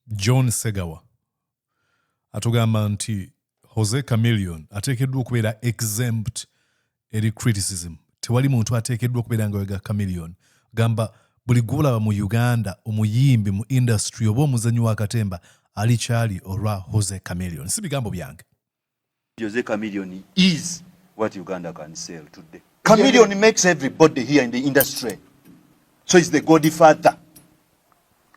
John Ssegawa atugamba nti Jose Chameleon ateekeddwa okubeera exempt eri criticism. Tewali muntu ateekeddwa okubeera nga wega Chameleon. Gamba buli gw'olaba mu Uganda omuyimbi mu industry oba omuzanyi wa katemba ali kyali olwa Jose Chameleon. Si bigambo byange. Jose Chameleon is what Uganda can sell today. Chameleon makes everybody here in the industry. So he's the godfather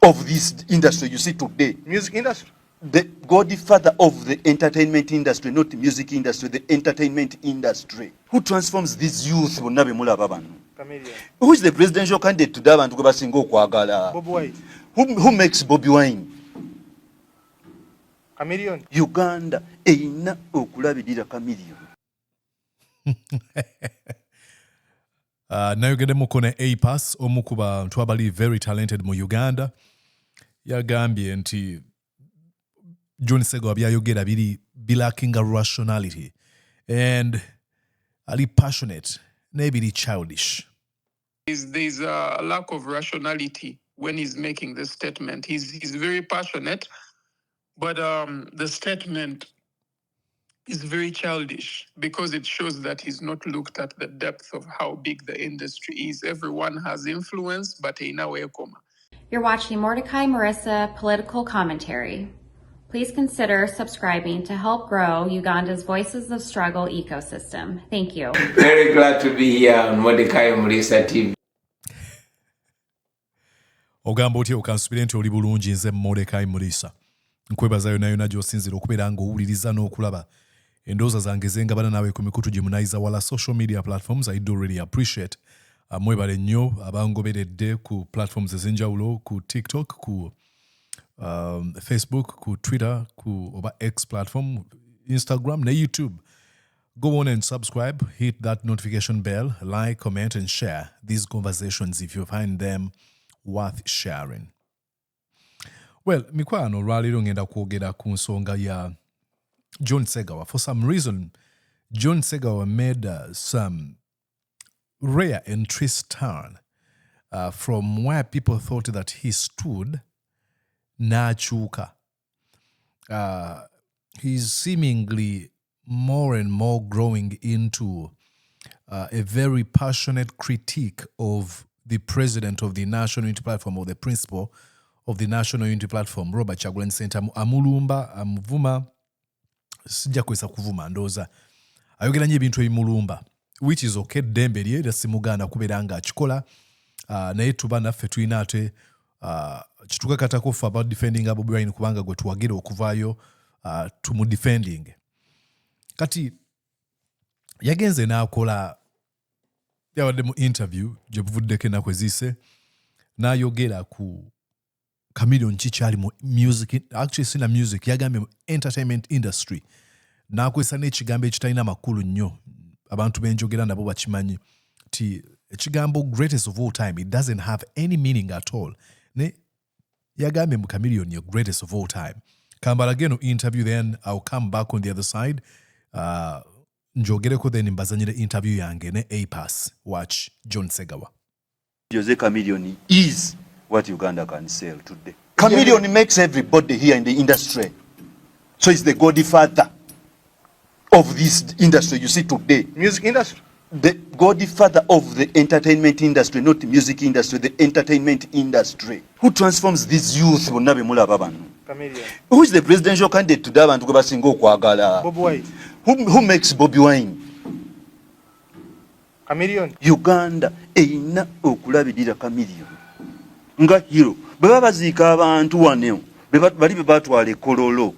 of this industry you see today. Music industry? The godfather of the entertainment industry, not the music industry, the entertainment industry. Who transforms this youth? Chameleon. Who is the presidential candidate to Davan to Basingo Kwagala? Bob White. Who makes Bobby Wine? Chameleon. Uganda. Eina okulabidira Chameleon. Nayogedde mukone A-Pass omukuba ntu abali very talented mu Uganda. Yagambye nti John Ssegawa byayogera biri lacking a rationality and ali passionate nebiri childish. There's a lack of rationality when he's making this statement. He's very passionate, but the statement is very childish because it shows that he's not looked at the depth of how big the industry is. Everyone has influence, but in a way, You're watching Mordecai Marissa Political Commentary. Please consider subscribing to help grow Uganda's Voices of Struggle ecosystem. Thank you. Very glad to be here on Mordecai Marissa TV. Ogamba otya okansubire nti oli bulungi nze Mordecai Marissa. Nkwebaza yonna yonna gy'osinzira okubeera ng'owuliriza n'okulaba endowooza zange zengabana naawe ku mikutu gye munayiza wala social media platforms. I do really appreciate. Mwebale nnyo abangoberedde ku platforms ez'enjawulo ku TikTok, ku Facebook, ku Twitter, ku oba X platform, Instagram, na YouTube. Go on and subscribe, hit that notification bell, like, comment, and share these conversations if you find them worth sharing. Well, mikwano lwaliro ngenda kwogera ku nsonga ya John Ssegawa. For some reason, John Ssegawa made some rare and twist turn from where people thought that he stood nachuka. He's seemingly more and more growing into a very passionate critique of the president of the National Unity Platform, or the principal of the National Unity Platform, Robert Kyagulanyi Ssentamu. Amulumba, amuvuma, sijja kwesa kuvuma ndoza. Ayogera nnyo ebintu ebimulumba, which is okay, ddembe lye era si muganda kubeera nga akikola. Naye tuba naffe tulina ate kitukakatako ffe about defending Bobi Wine kubanga gwe tuwagira okuvaayo tumudefending. Kati yagenze n'akola, yawadde mu interview gye buvuddeko ennaku eziise, n'ayogera ku Chameleon kikyali mu music, actually sina music, yagambye mu entertainment industry. N'akozesa n'ekigambo ekitalina makulu nnyo, abantu benjogera nabo bakimanyi, ti ekigambo greatest of all time, it doesn't have any meaning at all. Ne yagambye mu Chameleon ye greatest of all time. Kambala geno interview, then I'll come back on the other side. Njogereko then mbazanyire interview yange ne A-Pass. Watch John Ssegawa. Jose Chameleon is what Uganda can sell today. Chameleon makes everybody here in the industry. So he's the godfather of this industry you see today. Music industry? The godfather of the entertainment industry, not the music industry, the entertainment industry. Who transforms this youth? Chameleon. Who is the presidential candidate to Davan to Basingo Kwagala? Bob White. Who makes Bobby Wine? Chameleon. Uganda. Eina okulabidira Chameleon. Nga hero. Beba baziika abantu waneo. Bali bebatwala ekololo.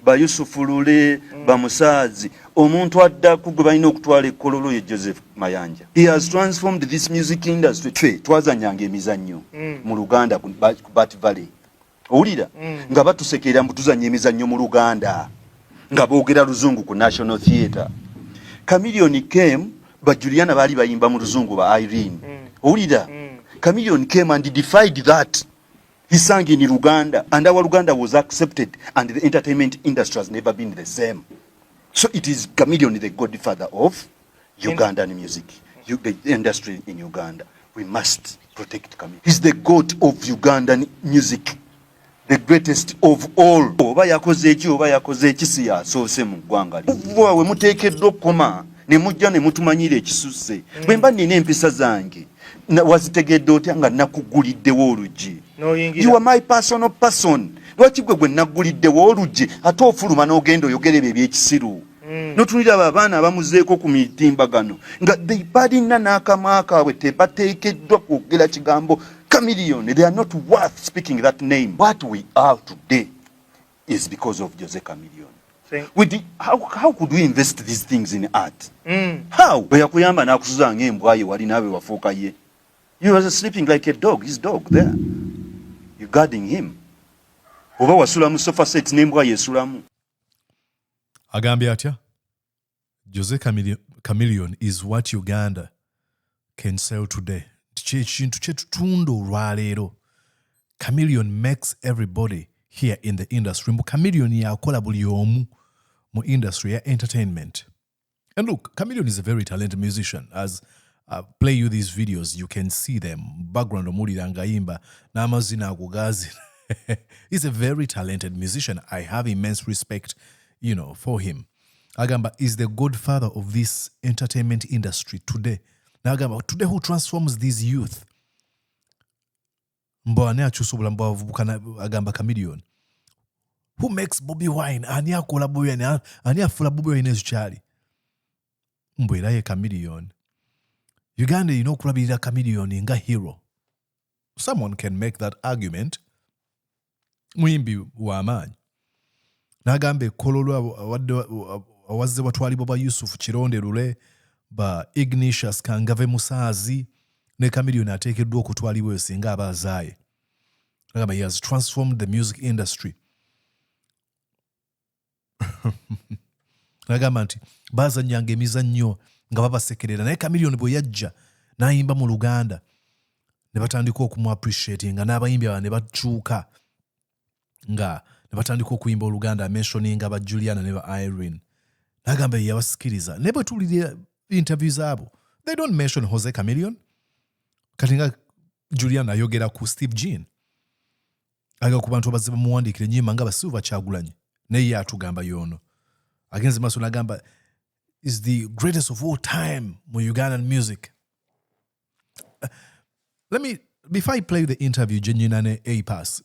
Ba Yusufu Lule, ba Musaazi. Omuntu addaku gwe balina okutwala ekololo ye Joseph Mayanja. He has transformed this music industry. Twazanyanga emizannyo mu Luganda ku Bat Valley. Owulira nga batusekerera mbu tuzanya emizannyo mu Luganda nga boogera Luzungu ku National Theatre. Chameleon came, ba Juliana bali bayimba mu Luzungu ba Irene. Owulira Chameleon came and defied that. He sang in Uganda, and our Uganda was accepted, and the entertainment industry has never been the same. So it is Chameleon, the godfather of Ugandan music, the industry in Uganda. We must protect Chameleon. He's the god of Ugandan music, the greatest of all. Oba yakoze eki oba yakoze eki si yasoose mu ggwanga lino. We muteekeddwa okukoma ne mujja ne mutumanyira ekisusse. Bwe mba nnina empisa zange wazitegedde otya nga nakuguliddewo oluggi? You are my personal person. Lwaki gwe nagguliddewo oluggi ate ofuluma n'ogenda oyogera ebyo ebyekisiru? Notunira abo abaana abamuzeeko ku mitimbagano nga balina n'akamwa kaabwe tebateekeddwa kwogera kigambo Chameleon. They are not worth speaking that name. What we are today is because of Jose Chameleon. How could we invest these things in art? How? Bwe yakuyamba n'akusuza ng'embwa ye wali naawe wafuuka ye. You are sleeping like a dog. His dog there. You guarding him. Oba wasula mu sofa set n'embwa yesulamu. Agambye atya? Jose Chameleon is what Uganda can sell today. Chintu chetutunda olwaleero. Chameleon makes everybody here in the industry. Chameleon yakola buli omu mu industry ya entertainment. And look, Chameleon is a very talented musician. As I play you these videos, you can see them. Background omulira ngayimba n'amazina agogazi. He's a very talented musician. I have immense respect, for him. Agamba is the godfather of this entertainment industry today. Agamba today who transforms these youth? Mbwane achusobula mbo agamba Chameleon. Who makes Bobby Wine? Ani akola Bobby Wine? Ani afula Bobby Wine ezuchali? Mbwela ye Chameleon. Uganda kulabirira Chameleon nga hero. Someone can make that argument. Muyimbi w'amaanyi. Nagambe kololo awazze batwalibwa ba Yusuf Kironde Lule ba Ignatius Kangave Musaazi ne Chameleon ateekeddwa okutwalibwa singa abazaaye. Nagamba he has transformed the music industry. Nagamba nti bazannyanga emizannyo nga babasekerera naye Chameleon bwe yajja n'ayimba mu Luganda ne batandika okumuappreciate nga n'abayimbi aba ne bakyuka nga ne batandika okuyimba Oluganda mentioning aba Juliana ne ba Irene. Nagamba yabasikiriza ne bwe tulira interviews abo. They don't mention Jose Chameleon. Kati nga Juliana ayogera ku Steve Jean. Aga ku bantu abazze bamuwandiikira ennyimba nga Silver Kyagulanyi naye atugamba yono. Agenze maaso nagamba is the greatest of all time mu Ugandan music. Before I play the interview, Genuine A-Pass,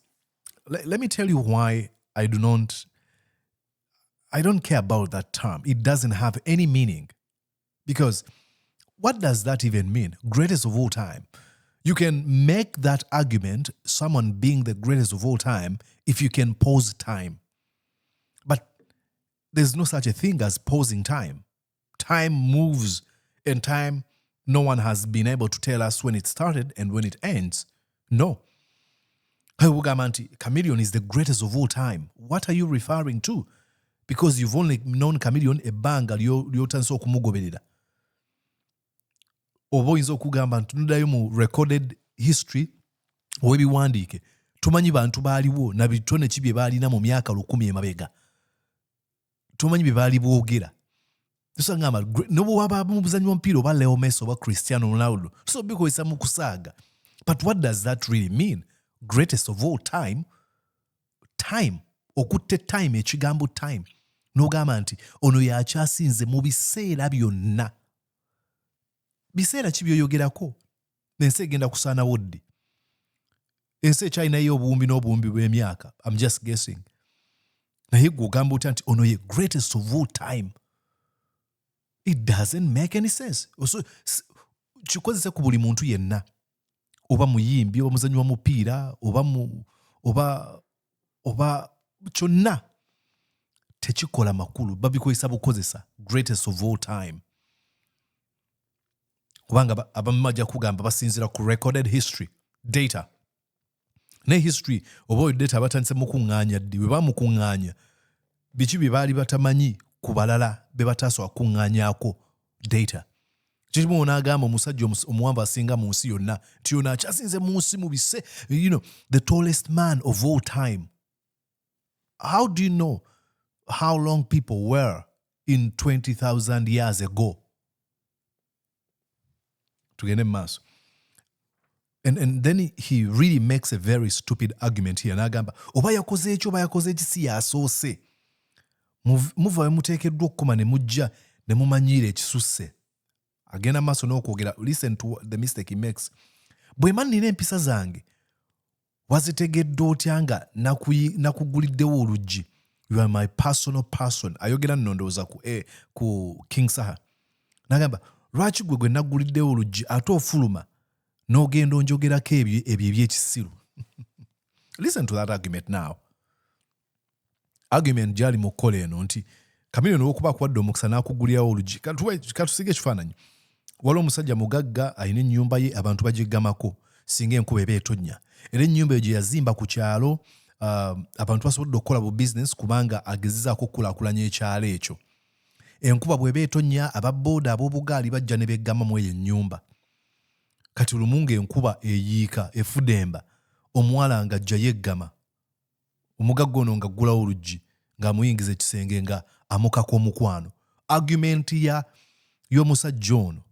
let me tell you why I don't care about that term. It doesn't have any meaning. Because what does that even mean? Greatest of all time. You can make that argument, someone being the greatest of all time, if you can pause time. But there's no such a thing as pausing time. Time moves, and time, no one has been able to tell us when it started and when it ends. No. Chameleon is the greatest of all time. What are you referring to? Because you've only known Chameleon ebbanga ly'otandise okumugoberera. Oba oyinza okugamba ntunuddayo mu recorded history w'ebiwandiike tumanyi bantu baaliwo na bitone ki bye baalina mu myaka 10 emabega. Tumanyi bye baali boogera. Tusangamba n'obwe waba mu buzannyi bw'omupiira oba Leo Messi oba Cristiano Ronaldo so bikozesa mu kusaaga. But what does that really mean? Greatest of all time? Time. Okutte time, ekigambo time. N'ogamba nti ono y'akyasinze mu biseera byonna. Biseera ki by'oyogerako? Ensi egenda kusaanawo ddi? Ensi ekyalinayo obuwumbi n'obuwumbi bw'emyaka. I'm just guessing. Naye gwe ogamba otya nti ono ye greatest of all time. It doesn't make any sense. So, kikozese ku buli muntu yenna. Oba muyimbi, oba muzannyi wa mupiira, oba kyonna. Tekikola makulu. Babikozesa bukozesa. Greatest of all time. Kubanga abamu bajja kugamba basinzira ku recorded history. Data. Ne history, oba data batandise mukuŋŋaanya ddi. Bwe bamukuŋŋaanya, biki bye baali batamanyi ku balala be bataasooka kuŋŋaanyaako data. Kirimu n'agamba omusajja omuwanvu asinga mu nsi yonna nti ono akyasinze mu nsi mu bise, the tallest man of all time. How do you know how long people were in 20,000 years ago? Tugende mu maaso. And then he really makes a very stupid argument here. N'agamba oba yakoze eki si yasoose. Muva muteekeddwa okukoma ne mujja ne mumanyiira ekisusse. Agenda maaso n'okwogera, listen to the mistake he makes. Bwe mannina empisa zange wazitegedde otya nga nakuguliddewo oluggi. You are my personal person. Ayogera nno ndowooza ku King Saha. N'agamba lwaki gwe naguliddewo oluggi ate ofuluma n'ogenda onjogerako ebyo ebyekisiru. Listen to that argument now. Argument gyali mu kkola eno nti Chameleon olw'okuba akwadde omukisa n'akugulirawo oluggi. Katusige ekifaananyi. Waliwo omusajja mugagga alina ennyumba ye abantu bagiggamako singa enkuba eba etonnya. Era ennyumba eyo gye yazimba ku kyalo abantu basobodde okukola bu business kubanga agezezaako okukulaakulanya ekyalo ekyo. Enkuba bw'eba etonnya ababooda ab'obugaali bajja ne beggama mu eyo ennyumba. Kati lumu ng'enkuba eyiika efudemba omuwala ng'ajja yeggama. Omugagga ono ng'aggulawo oluggi ng'amuyingiza ekisenge nga amukako omukwano. Argument y'omusajja ono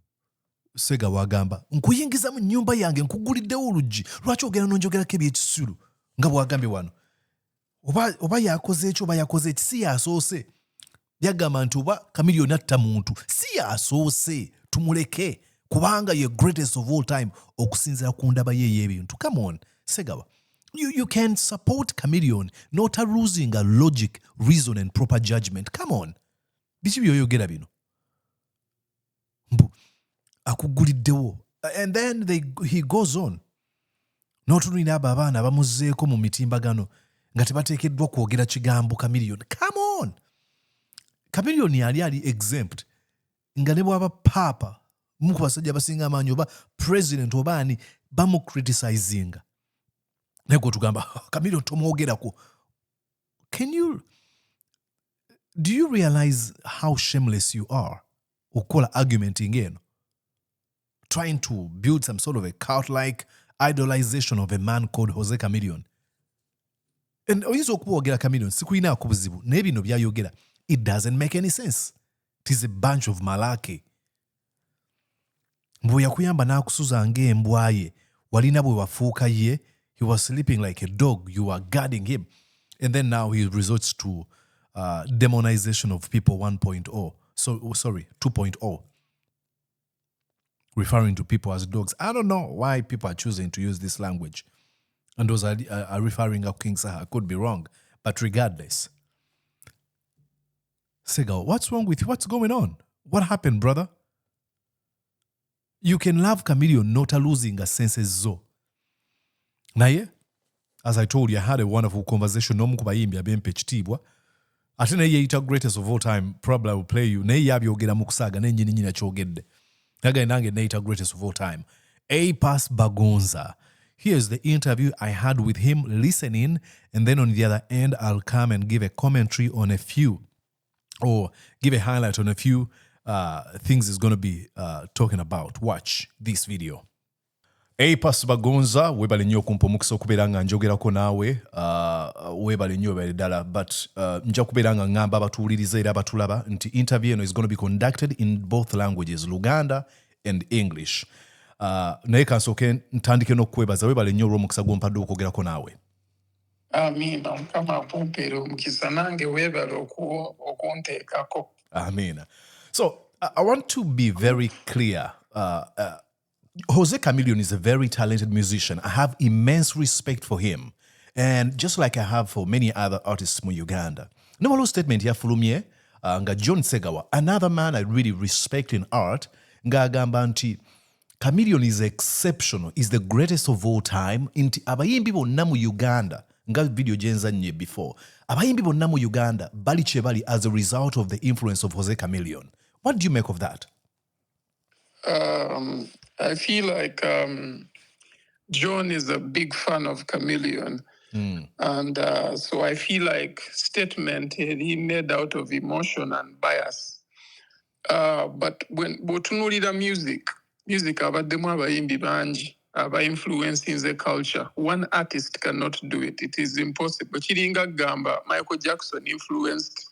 Ssegawa agamba nkuyingiza mu nnyumba yange nkuguliddewo oluggi lwaki ogenda n'onjogerako ebyekisiru nga bw'agambye wano. Oba yakoze eki oba yakoze eki si yasoose. Yagamba nti oba Chameleon atta muntu si yasoose tumuleke kubanga ye greatest of all time okusinzira ku ndaba ye y'ebintu. Come on, Ssegawa. You can support Chameleon not losing a logic, reason and proper judgment. Come on. Biki byoyogera bino? Akuguliddewo. And then he goes on. N'otunulira abo abaana bamuzzeeko mu mitimbagano nga tebateekeddwa kwogera kigambo Chameleon. Come on. Chameleon yali exempt nga ne bw'aba papa mu ku basajja abasinga amaanyi oba president oba ani bamucriticinga. Naye gwe tugamba Chameleon tomwogerako. Do you realize how shameless you are? Okukola argumenting eno. Trying to build some sort of a cult-like idolization of a man called Jose Chameleon. And oyinza okuwogera Chameleon sikuyinaako buzibu naye bino byayogera. It doesn't make any sense. It is a bunch of malaki. Mbwe yakuyamba n'akusuza ng'embwa ye walina bwe wafuuka ye. He was sleeping like a dog. You were guarding him. And then now he resorts to demonization of people 1.0. 2.0. Referring to people as dogs. I don't know why people are choosing to use this language. And those are referring to King Saha. I could be wrong. But regardless. Ssegawa, what's wrong with you? What's going on? What happened, brother? You can love Chameleon not losing a senses zo. Naye, as I told you, I had a wonderful conversation n'omu ku bayimbi ab'empa ekitiibwa. Ate naye yeyita greatest of all time, probably I will play you. Naye yabyogera mu kusaaga naye nnyini akyogedde. Again, nange neyita greatest of all time. A-Pass Bagonza. Here's the interview I had with him. Listen in, and then on the other end, I'll come and give a commentary on a few, or give a highlight on a few things he's going to be talking about. Watch this video. A-Pass Bagonza, webale nnyo okumpa omukisa okubeera nga njogerako naawe, webale nnyo bali ddala, but nja kubeera nga ngamba abatuwuliriza era abatulaba nti interview eno is going to be conducted in both languages, Luganda and English. Naye kansooke ntandike n'okwebaza, webale nnyo olw'omukisa gw'ompadde okwogerako naawe. Amina, Mukama akumpeera omukisa nange weebale okunteekako. Amina. So, I want to be very clear. Jose Chameleon is a very talented musician. I have immense respect for him. And just like I have for many other artists from Uganda. Nomalo statement here fulumye nga John Ssegawa, another man I really respect in art, nga agamba nti Chameleon is exceptional, is the greatest of all time. Inti abayimbi bonna mu Uganda, nga video jenzanye before, abayimbi bonna mu Uganda bali chebali as a result of the influence of Jose Chameleon. What do you make of that? I feel like John is a big fan of Chameleon. And so I feel like statement he made out of emotion and bias. But when botunulira music abaddemu abayimbi bangi aba influencing the culture. One artist cannot do it. It is impossible. Kiringa gamba Michael Jackson influenced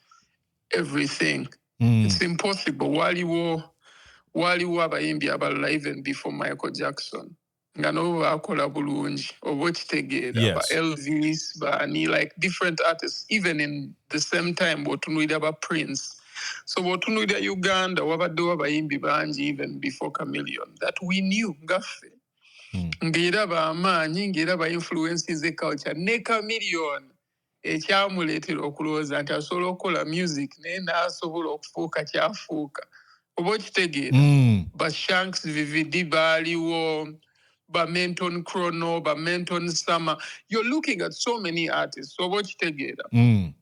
everything. It's impossible. Waliwo abayimbi abala even before Michael Jackson. nga nabo bakola bulungi oba okitegeera ba Elvis bani like different artists even in the same time bw'otunuulira ba Prince. So bw'otunuulira Uganda wabaddewo abayimbi bangi even before Chameleon that we knew ngaffe ng'era b'amaanyi ng'era ba influences the culture ne Chameleon ekyamuleetera okulowooza nti asobola okukola music naye n'asobola okufuuka kyafuuka oba okitegeera ba Shanks VVD baaliwo ba Menton Chrono ba Menton Summer. You're looking at so many artists oba okitegeera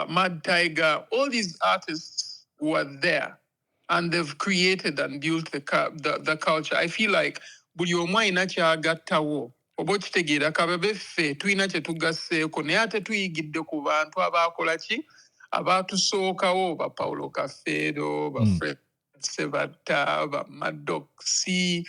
Mad Tiger, all these artists were there and they've created and built the culture. I feel like buli omu alina kyagattawo oba okitegeera kababe ffe tulina kye tugasseeko naye ate tuyigidde ku bantu abaakola ki abaatusookawo ba Paulo Kafeero ba Fred Sebatta ba Maddoxi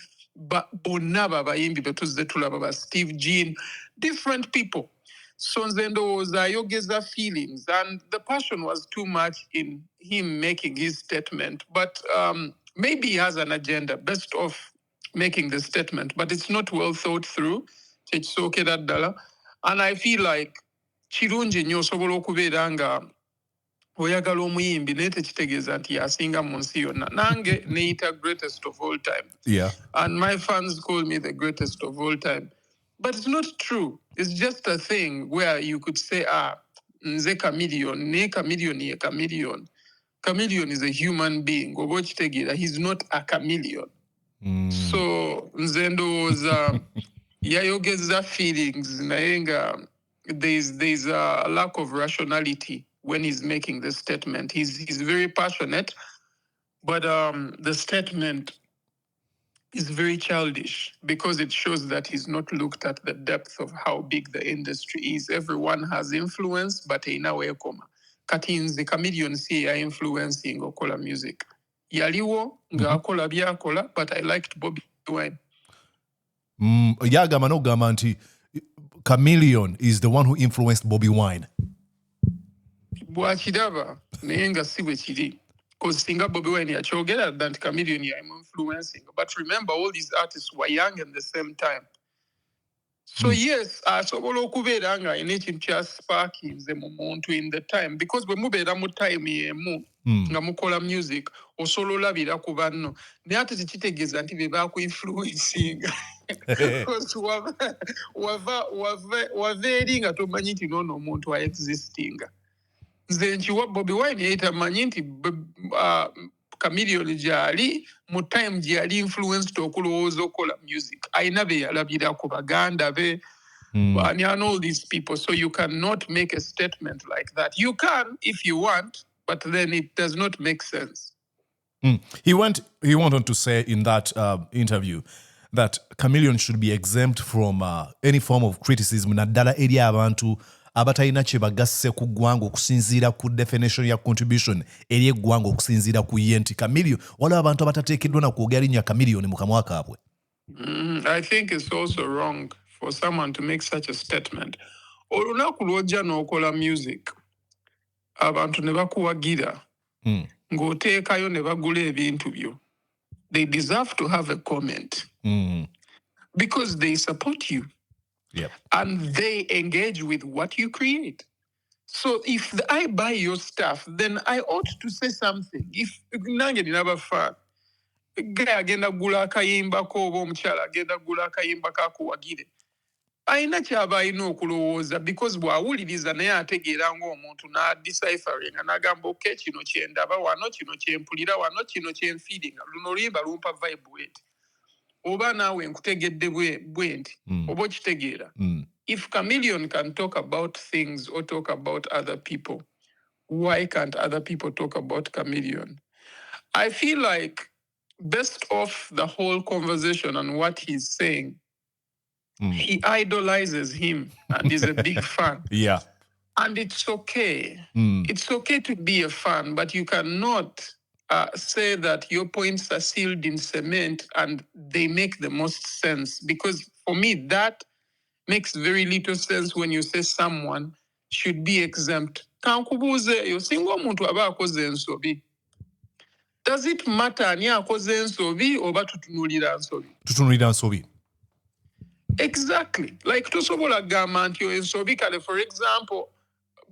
bonna babayimbi betuzze tulaba ba Steve Jean, different people. So nze ndowooza ayogeza feelings and the passion was too much in him making his statement but maybe he has an agenda best of making the statement but it's not well thought through kyekisookera ddala and I feel like kirungi nnyo osobola okubeera nga oyagala omuyimbi naye tekitegeeza nti yasinga mu nsi yonna nange neyita greatest of all time and my fans call me the greatest of all time. But it's not true. It's just a thing where you could say, nze Chameleon, ne Chameleon ye Chameleon. Chameleon is a human being. Oba okitegeera, he's not a chameleon. So nze ndowooza yayogeza feelings naye nga there's a lack of rationality when he's making the statement. He's very passionate, but the statement is very childish because it shows that he's not looked at the depth of how big the industry is. Everyone has influence, but in a way, kati nze Chameleon si ya influencing okola music. Yaliwo nga akola byakola, but I liked Bobby Wine. Yagamba n'ogamba nti Chameleon is the one who influenced Bobby Wine. Bwakiraba naye nga si bwe kiri. Because singa Bobby Wine yakyogera that Chameleon I'm influencing. But remember, all these artists were young at the same time. So yes, asobola okubeera nga alina ekintu kyasparkinze mu muntu in the time because bwe mubeera mu time yemu nga mukola music osobola olabira ku banno naye ate tekitegeeza nti be baakuinfluencinga because wava eri nga tomanyi nti noono omuntu aexistinga. Nze nkiwa Bobby Wine yali tamanyi nti Chameleon gyali mu time gyali influenced okulowooza okola music ayina be yalabira ku baganda be and all these people. So you cannot make a statement like that. You can if you want, but then it does not make sense. He went on to say in that interview that Chameleon should be exempt from any form of criticism naddala eri abantu abatalina kye bagasse ku ggwanga okusinziira ku definition ya contribution eri eggwanga okusinziira ku ye nti Chameleon waliwo abantu abatateekeddwa na kwogera linnya Chameleon mu kamwa kaabwe. I think it's also wrong for someone to make such a statement. Olunaku lw'ojja n'okola music abantu ne bakuwagira ng'oteekayo ne bagula ebintu byo. They deserve to have a comment because they support you. Yep. And they engage with what you create. So if I buy your stuff, then I ought to say something. If nange nina fan, guy agenda gula akayimba ko oba omukyala agenda gula akayimba kakuwagire, ayina kyaba ayina okulowooza because bw'awuliriza naye ategeera ng'omuntu n'adecipheringa n'agamba okay kino kyendaba wano kino kyempulira wano kino kyenfiiringa luno oluyimba lumpa vibe weti. Oba naawe nkutegedde bwe nti oba okitegeera. If Chameleon can talk about things or talk about other people, why can't other people talk about Chameleon? I feel like based off the whole conversation and what he's saying, he idolizes him and is a big fan. Yeah. And it's okay. It's okay to be a fan, but you cannot say that your points are sealed in cement and they make the most sense. Because for me, that makes very little sense when you say someone should be exempt. Kankubuuze yo singa omuntu aba akoze ensobi Does it matter ani akoze ensobi oba tutunulira nsobi? Tutunulira nsobi. Exactly. Like tosobola gamba nti ensobi kale, for example,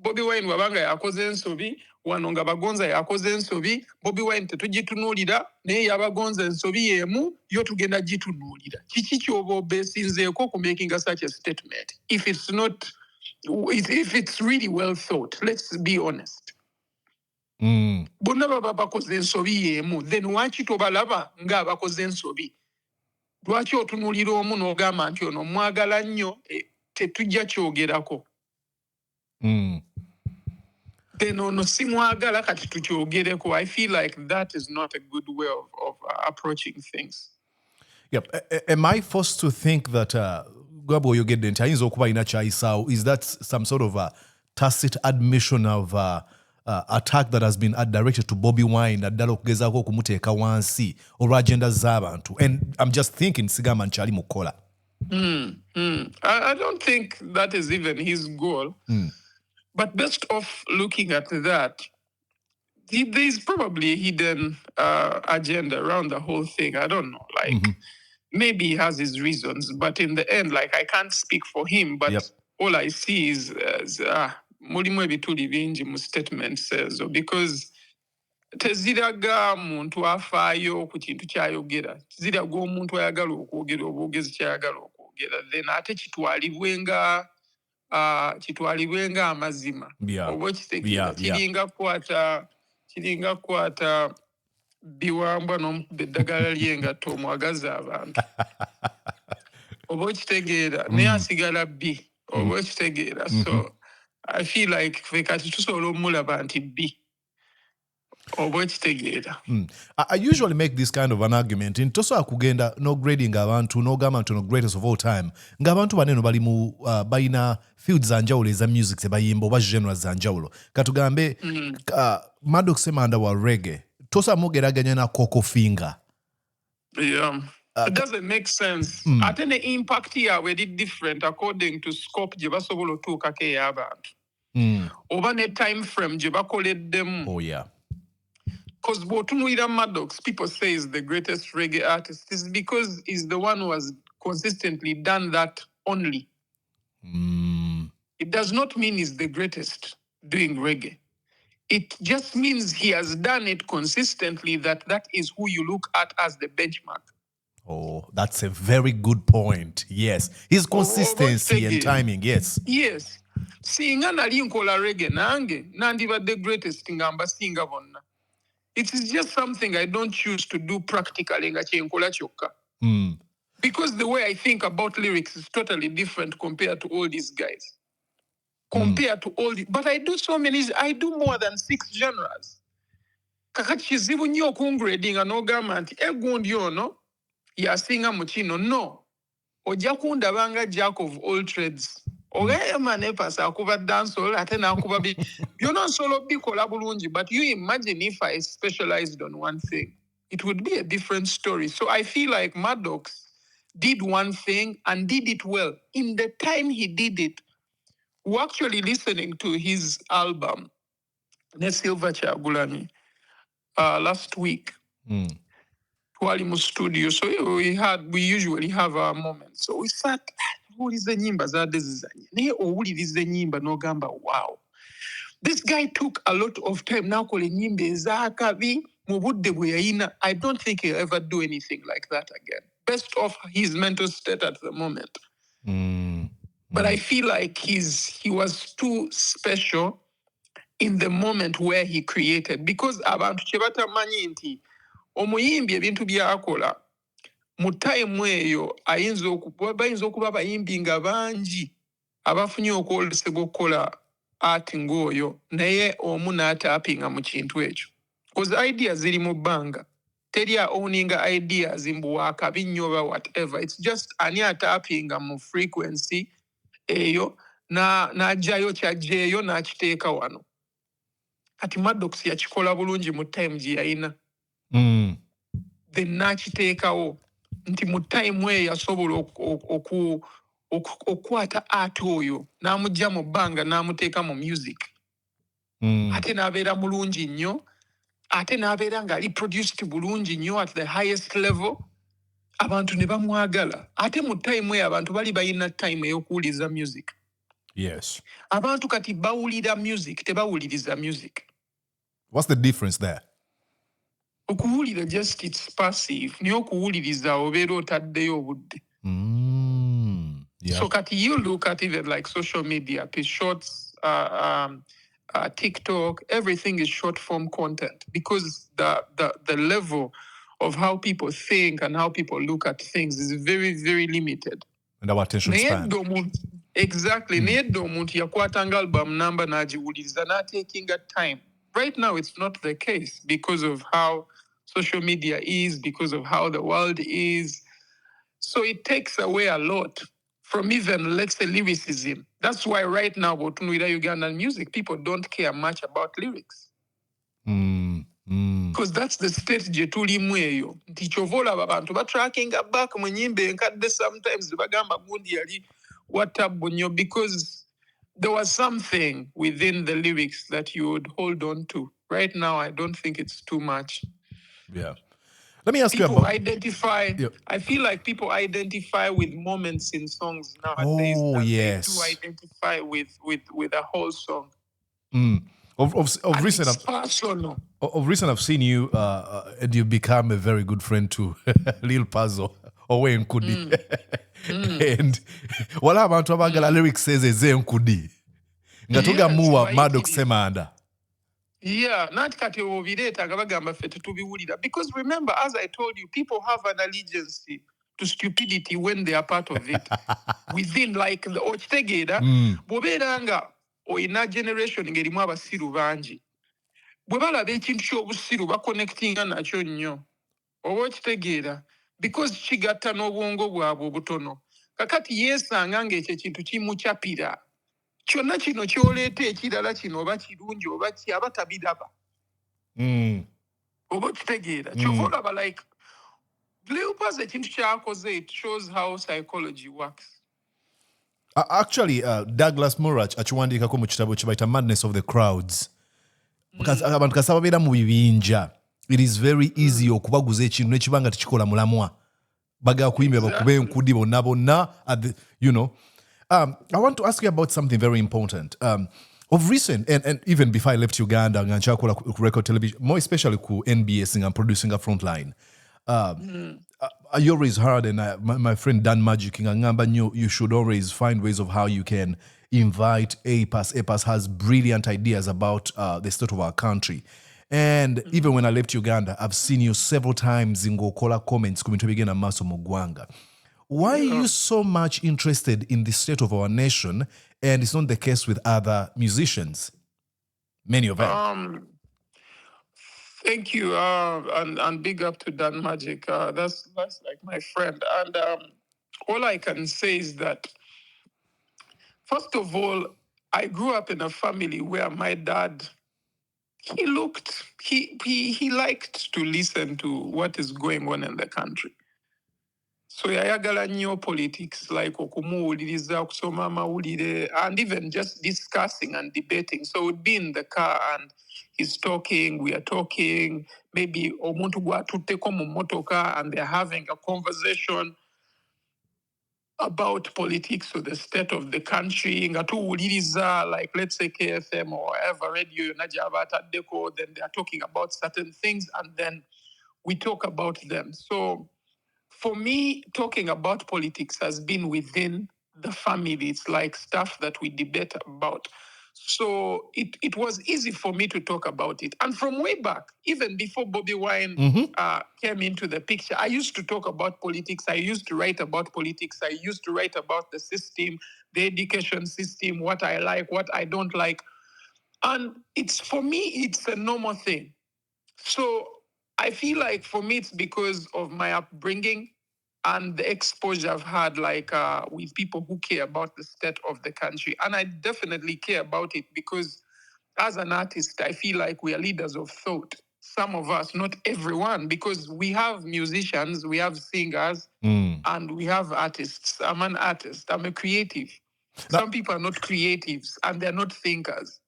Bobi Wine wabanga yakoze ensobi, wano nga Bagonza yakoze ensobi, Bobi Wine tetugitunulira, naye yabagonza ensobi yemu, yo tugenda gitunulira. Kiki kyoba obesinzeeko ku making such a statement? If it's not, if it's really well thought, let's be honest. Bonna baba bakoze ensobi yemu, then waki tobalaba nga abakoze ensobi? Lwaki otunulira omu n'ogamba nti ono mwagala nnyo, tetujja kyogerako? Then ono simwagala kati tukyogereko. I feel like that is not a good way of approaching things. Yep. Am I forced to think that Gwabo yogedde nti ayinza okuba alina kyayisaawo? Is that some sort of a tacit admission of attack that has been directed to Bobi Wine naddala okugezaako okumuteeka wansi olwa agenda z'abantu? And I'm just thinking sigamba nkyali mukola. I don't think that is even his goal. But best off looking at that, there's probably a hidden agenda around the whole thing. I don't know. Like, maybe he has his reasons, but in the end, like, I can't speak for him, but all I see is mulimu ebituli bingi mu statement says, because teziraga muntu afaayo ku kintu kyayogera, ziraga omuntu ayagala okwogera obwogezi kyayagala okwogera, then ate kitwalibwenga amazima. Oba kitegeera kiringa kwata biwambwa n'omukuba eddagala ly'engatto omwagaza abantu. Oba kitegeera naye asigala bbi. Oba kitegeera. So I feel like ffe kati tusobola omulaba nti bbi. I usually make this kind of an argument in tosobola kugenda no grading abantu n'ogamba nti ono greatest of all time ng'abantu baneno bali mu balina fields za njawulo eza music tebayimba oba genres za njawulo katugambe Maddox Semanda wa reggae tosobola mugeraganya na Coco Finger. It doesn't make sense. Ate ne impact yaabwe eri different according to scope gye basobola otuukako ey'abantu oba ne time frame gye bakoleddemu. Oh yeah. Because Botunuira Maddox, people say is the greatest reggae artist, is because he's the one who has consistently done that only. It does not mean he's the greatest doing reggae. It just means he has done it consistently, that is who you look at as the benchmark. Oh, that's a very good point. Yes. His consistency and timing, yes. Yes. Singa nali nkola reggae nange nandiba the greatest ngamba singa bonna. It is just something I don't choose to do practically nga kyenkola kyokka. Because the way I think about lyrics is totally different compared to all these guys. But I do I do more than 6 genres. Kakati kizibu nnyo okungradinga n'ogamba nti egundi ono yasinga mu kino. No. Ojja kundaba nga jack of all trades. Okay, man, A-Pass akuba dancehall, ate nakuba bi. You know, solo bikola bulungi, but you imagine if I specialized on one thing, it would be a different story. So I feel like Maddox did one thing and did it well. In the time he did it, we're actually listening to his album, Ne Silver Chagulani, last week. While in the studio, so we usually have our moments. So we sat. Owuliriza ennyimba zaddezizanye naye owuliriza ennyimba n'ogamba wow, this guy took a lot of time n'akola ennyimba ez'akabi mu budde bwe yayina. I don't think he'll ever do anything like that again, based off his mental state at the moment. But I feel like he was too special in the moment where he created, because abantu kye batamanyi nti omuyimbi ebintu by'akola mu time eyo bayinza okuba abayimbi nga bangi abafunye okwolesebwa okukola art ng'oyo, naye omu n'ataapinga mu kintu ekyo. Because ideas ziri mu bbanga. Teri owninga ideas mbu wakabi nnyo oba whatever. It's just ani ataapinga mu frequency eyo n'ajjayo kyajjeeyo n'akiteeka wano. Kati Maddox yakikola bulungi mu time gye yayina. Then n'akiteekawo. Nti mu time eyo yasobola okukwata art oyo n'amugya mu bbanga n'amuteeka mu music. Ate n'abeera mulungi nnyo ate n'abeera ng'ali produced bulungi nnyo at the highest level, abantu ne bamwagala. Ate mu time eyo abantu bali balina time ey'okuwuliriza music. Yes. Abantu kati bawulira music, tebawuliriza music. What's the difference there? Okuwulira just it's passive. Niyo okuwuliriza obeera otaddeyo obudde. Yeah. So kati you look at even like social media, shorts, TikTok, everything is short form content because the level of how people think and how people look at things is very, very limited. And our attention span. Exactly. Nedda omuntu yakwatanga album number n'agiwuliriza taking a time. Right now, it's not the case because of how social media is, because of how the world is. So it takes away a lot from even, let's say, lyricism. That's why right now, with Ugandan music, people don't care much about lyrics. Because that's the state gye tulimu eyo. Nti kyova olaba abantu batrackinga back mu nnyimba enkadde sometimes bagamba gundi yali watabbu nnyo because there was something within the lyrics that you would hold on to. Right now, I don't think it's too much. Yeah. Let me ask people you about... identify. Yep. I feel like people identify with moments in songs nowadays. Oh, yes. They do identify with a whole song. Of recent, it's personal. Of recent, I've seen you, and you've become a very good friend to Lil Puzzle, Owe Nkudi. And what about the lyrics says Eze Nkudi? Ngatuga muwa Maddox Semanda. Yeah, not kati obireta bagamba ffe tetubiwulira. Because remember, as I told you, people have an allegiance to stupidity when they are part of it. Within like the okitegeera bw'obeera nga oyina generation ng'erimu abasiru bangi. Bwe balaba ekintu ky'obusiru bakonectinga nakyo nnyo. Oba okitegeera. Because kigatta n'obwongo bwabwe obutono. Kakati yeesanga ng'ekyo ekintu kimukyapira. Kyonna kino kyoleeta ekirala kino oba kirungi oba kyaba tabiraba. Oba okitegeera. Kyova olaba like Leopold's ekintu ky'akoze, it shows how psychology works. Actually, Douglas Murach akiwandiikako mu kitabo kye bayita Madness of the Crowds. Because abantu kasaba beera mu bibinja. It is very easy okubaguza ekintu nekibanga tekikola mulamwa. Baga kuyimbira bakube Nkudi bonna you know. I want to ask you about something very important. Of recent, and even before I left Uganda, nganchakola record television, more especially ku NBS and producing a frontline. I always heard, and my friend Dan Magic ngamba you should always find ways of how you can invite A-Pass. A-Pass has brilliant ideas about the state of our country. And even when I left Uganda, I've seen you several times in Gokola comments kumitobigena maso mugwanga. Why are you so much interested in the state of our nation, and it's not the case with other musicians? Many of them. Thank you, and big up to Dan Magic. That's like my friend. And all I can say is that, first of all, I grew up in a family where my dad, he liked to listen to what is going on in the country. So yayagala nnyo politics, like okumuwuliriza, okusoma amawulire, and even just discussing and debating. So we'd be in the car and he's talking, we are talking, maybe omuntu gwatutteko mu motoka and they're having a conversation about politics or the state of the country. Nga tuwuliriza, like let's say KFM or whatever radio yonna gy'aba ataddeko, then they are talking about certain things and then we talk about them. So for me, talking about politics has been within the family. It's like stuff that we debate about. So it was easy for me to talk about it. And from way back, even before Bobby Wine came into the picture, I used to talk about politics. I used to write about politics. I used to write about the system, the education system, what I like, what I don't like. And for me, it's a normal thing. So I feel like for me, it's because of my upbringing and the exposure I've had, like with people who care about the state of the country. And I definitely care about it because as an artist, I feel like we are leaders of thought. Some of us, not everyone, because we have musicians, we have singers, and we have artists. I'm an artist. I'm a creative. Some people are not creatives and they're not thinkers.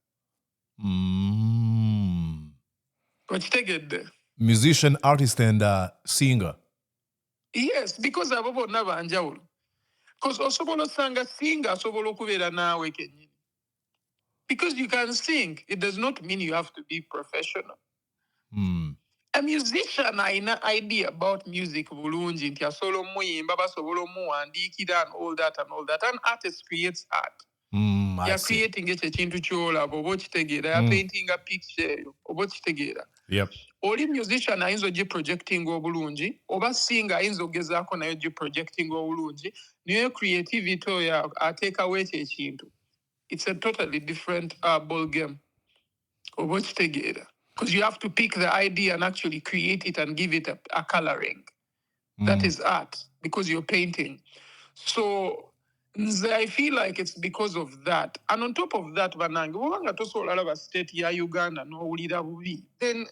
okitegedde. Musician, artist, and singer. Yes, because abo bonna banjawulo. Because osobola osanga singa asobola okubeera naawe kennyini. Because you can sing, it does not mean you have to be professional. A musician alina idea about music bulungi nti asobola omuyimba basobola omuwandiikira and all that. An artist creates art. I see. Creating ekyo ekintu ky'olaba oba okitegeera painting a picture eyo oba okitegeera. Yep. Oli musician ayinza ogiprojecting obulungi oba singa ayinza ogezaako nayo giprojecting obulungi niyo creativity oyo ateekawo ekyo ekintu. It's a totally different ball game oba okitegeera. Because you have to pick the idea and actually create it and give it a coloring. That is art because you're painting. So I feel like it's because of that. And on top of that, banange, bw'obanga tosobola olaba state ya Uganda n'owulira bubi, then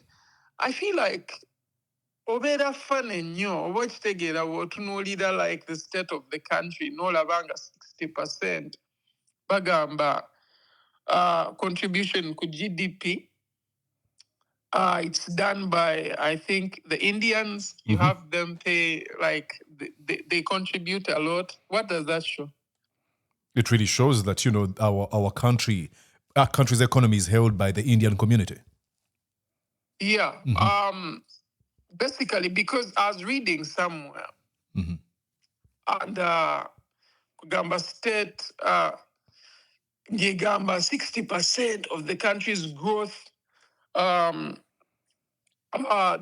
I feel like obeera fane nnyo oba okitegeera bw'otunuulira like the state of the country n'olabanga 60% bagamba contribution ku GDP. It's done by, I think, the Indians. You have them pay, like, they contribute a lot. What does that show? It really shows that, our country's economy is held by the Indian community. Yeah. Basically, because I was reading somewhere, and Gamba State, Gamba 60% of the country's growth,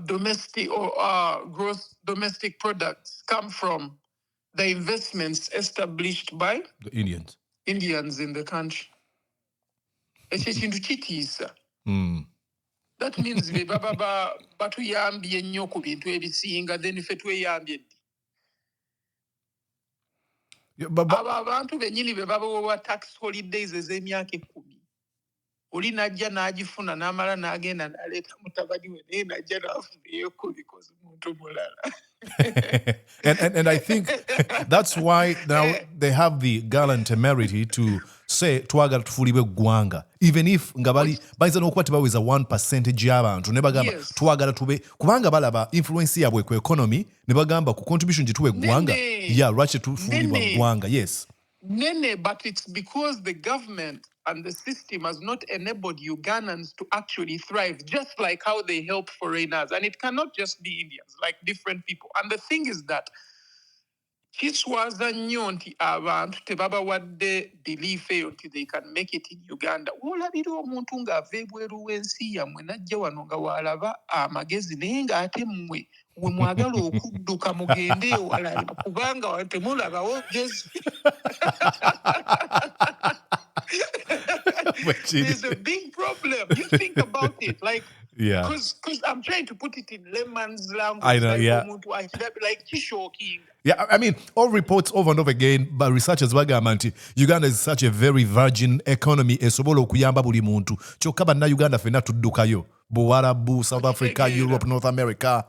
domestic or gross domestic products come from the investments established by The Indians. Indians in the country. Ekyo ekintu kitiisa. That means be baba batuyambye nnyo ku bintu ebisinga then ffe tweyambye ddi. Abo abantu bennyini be babawa tax holidays ez'emyaka 10. Oli najja n'agifuna n'amala n'agenda n'aleeta mutabani we naye najja n'afuneyeko because muntu mulala. and I think that's why now they have the gallant temerity to say twagala tufulibwe eggwanga, even if nga bayinza n'okuba tebaweza 1% y'abantu ne bagamba twagala tube kubanga balaba influence yaabwe ku economy ne bagamba ku contribution gye tuwa eggwanga lwaki tufulibwa eggwanga. Yes. Nene, but it's because the government and the system has not enabled Ugandans to actually thrive, just like how they help foreigners. And it cannot just be Indians, like different people. And the thing is that kiswaza nnyo nti abantu tebabawadde belief eyo nti they can make it in Uganda. Olabira omuntu ng'ava ebweru w'ensi yammwe najja wano nga waalaba amagezi naye ng'ate mmwe we mwagala okudduka mugende ewala kubanga temulabawo gezi. There's a big problem. You think about it, like, because I'm trying to put it in layman's language. I know, like shocking. Yeah, I mean, all reports over and over again, but researchers bagamba nti Uganda is such a very virgin economy esobola okuyamba buli muntu. Kyokka banna Uganda fenna tuddukayo. Buwarabu, South Africa, Europe, North America.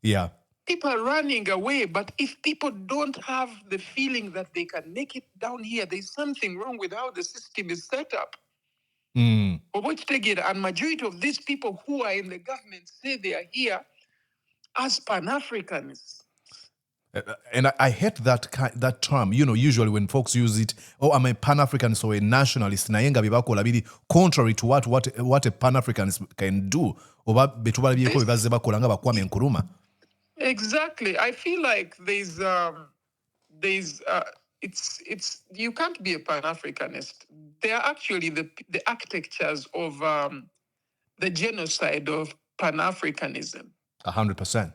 Yeah. People are running away, but if people don't have the feeling that they can make it down here, there's something wrong with how the system is set up. And majority of these people who are in the government say they are here as Pan-Africanists. And I hate that term. Usually when folks use it, I'm a Pan-Africanist or a nationalist, nayenga bibakola biri contrary to what a Pan-Africanist can do. Oba betubala biyeko bibaze bakola nga bakwame nkuruma. Exactly. I feel like it's you can't be a Pan-Africanist. They are actually the architectures of the genocide of Pan-Africanism. 100%.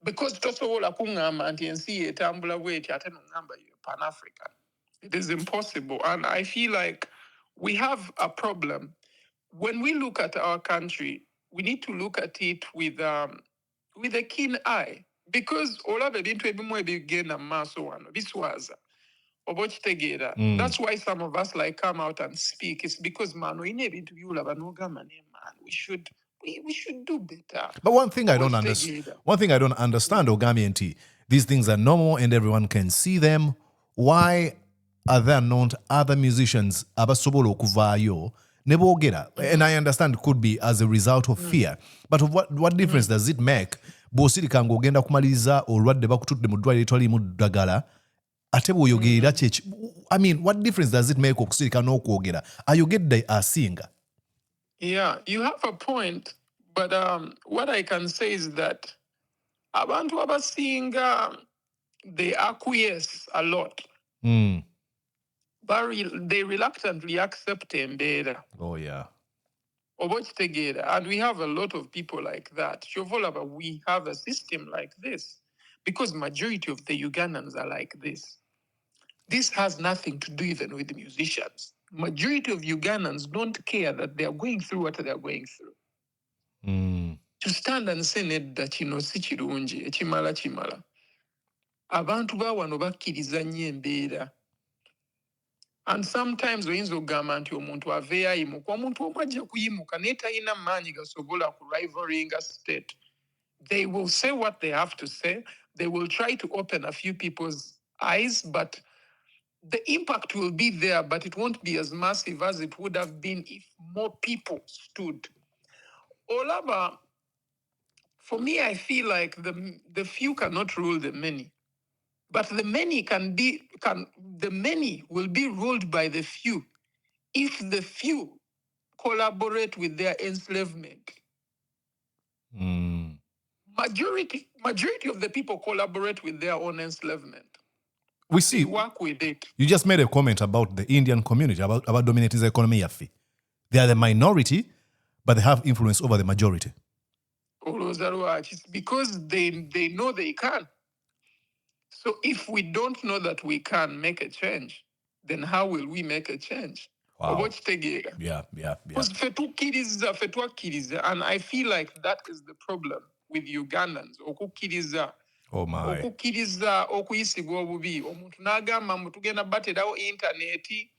Because tosobola kungamba nti ensi etambula bweti ate nongamba you're Pan-African. It is impossible. And I feel like we have a problem. When we look at our country, we need to look at it with a keen eye, because olaba ebintu ebimu ebigenda maaso wano biswaza oba okitegeera. That's why some of us like come out and speak. It's because man olina ebintu byolaba n'ogamba ne man we should do better. But one thing I don't understand, Ogami and T, these things are normal and everyone can see them. Why are there not other musicians abasobola okuvaayo and I understand it could be as a result of fear, but what difference does it make bw'osirika ng'ogenda kumaliriza olwadde bakutudde mu ddwaliro etwalimu ddagala ate bw'oyogerera kyeki? I mean, what difference does it make okusirika n'okwogera ayogedde asinga? Yeah, you have a point, but what I can say is that abantu abasinga, they acquiesce a lot. But they reluctantly accept embeera. Oh, yeah. And we have a lot of people like that. We have a system like this because majority of the Ugandans are like this. This has nothing to do even with the musicians. Majority of Ugandans don't care that they are going through what they are going through. To stand and say nedda kino si kirungi ekimala kimala. Abantu bawano bakkiriza nnyo embeera. And sometimes oyinza okugamba nti omuntu aveeyo ayimuka, omuntu omu ajja kuyimuka naye talina maanyi gasobola ku rivaling a state. They will say what they have to say. They will try to open a few people's eyes, but the impact will be there, but it won't be as massive as it would have been if more people stood. Olaba, for me, I feel like the few cannot rule the many. But the many will be ruled by the few if the few collaborate with their enslavement. Majority of the people collaborate with their own enslavement. We see. They work with it. You just made a comment about the Indian community, about dominating the economy. They are the minority, but they have influence over the majority. It's because they know they can. So if we don't know that we can make a change, then how will we make a change? Wow. Yeah. Because and I feel like that is the problem with Ugandans. Oh my. Okukkiriza okuyisibwa obubi. Omuntu n'agamba mbu tugenda baterawo intaneti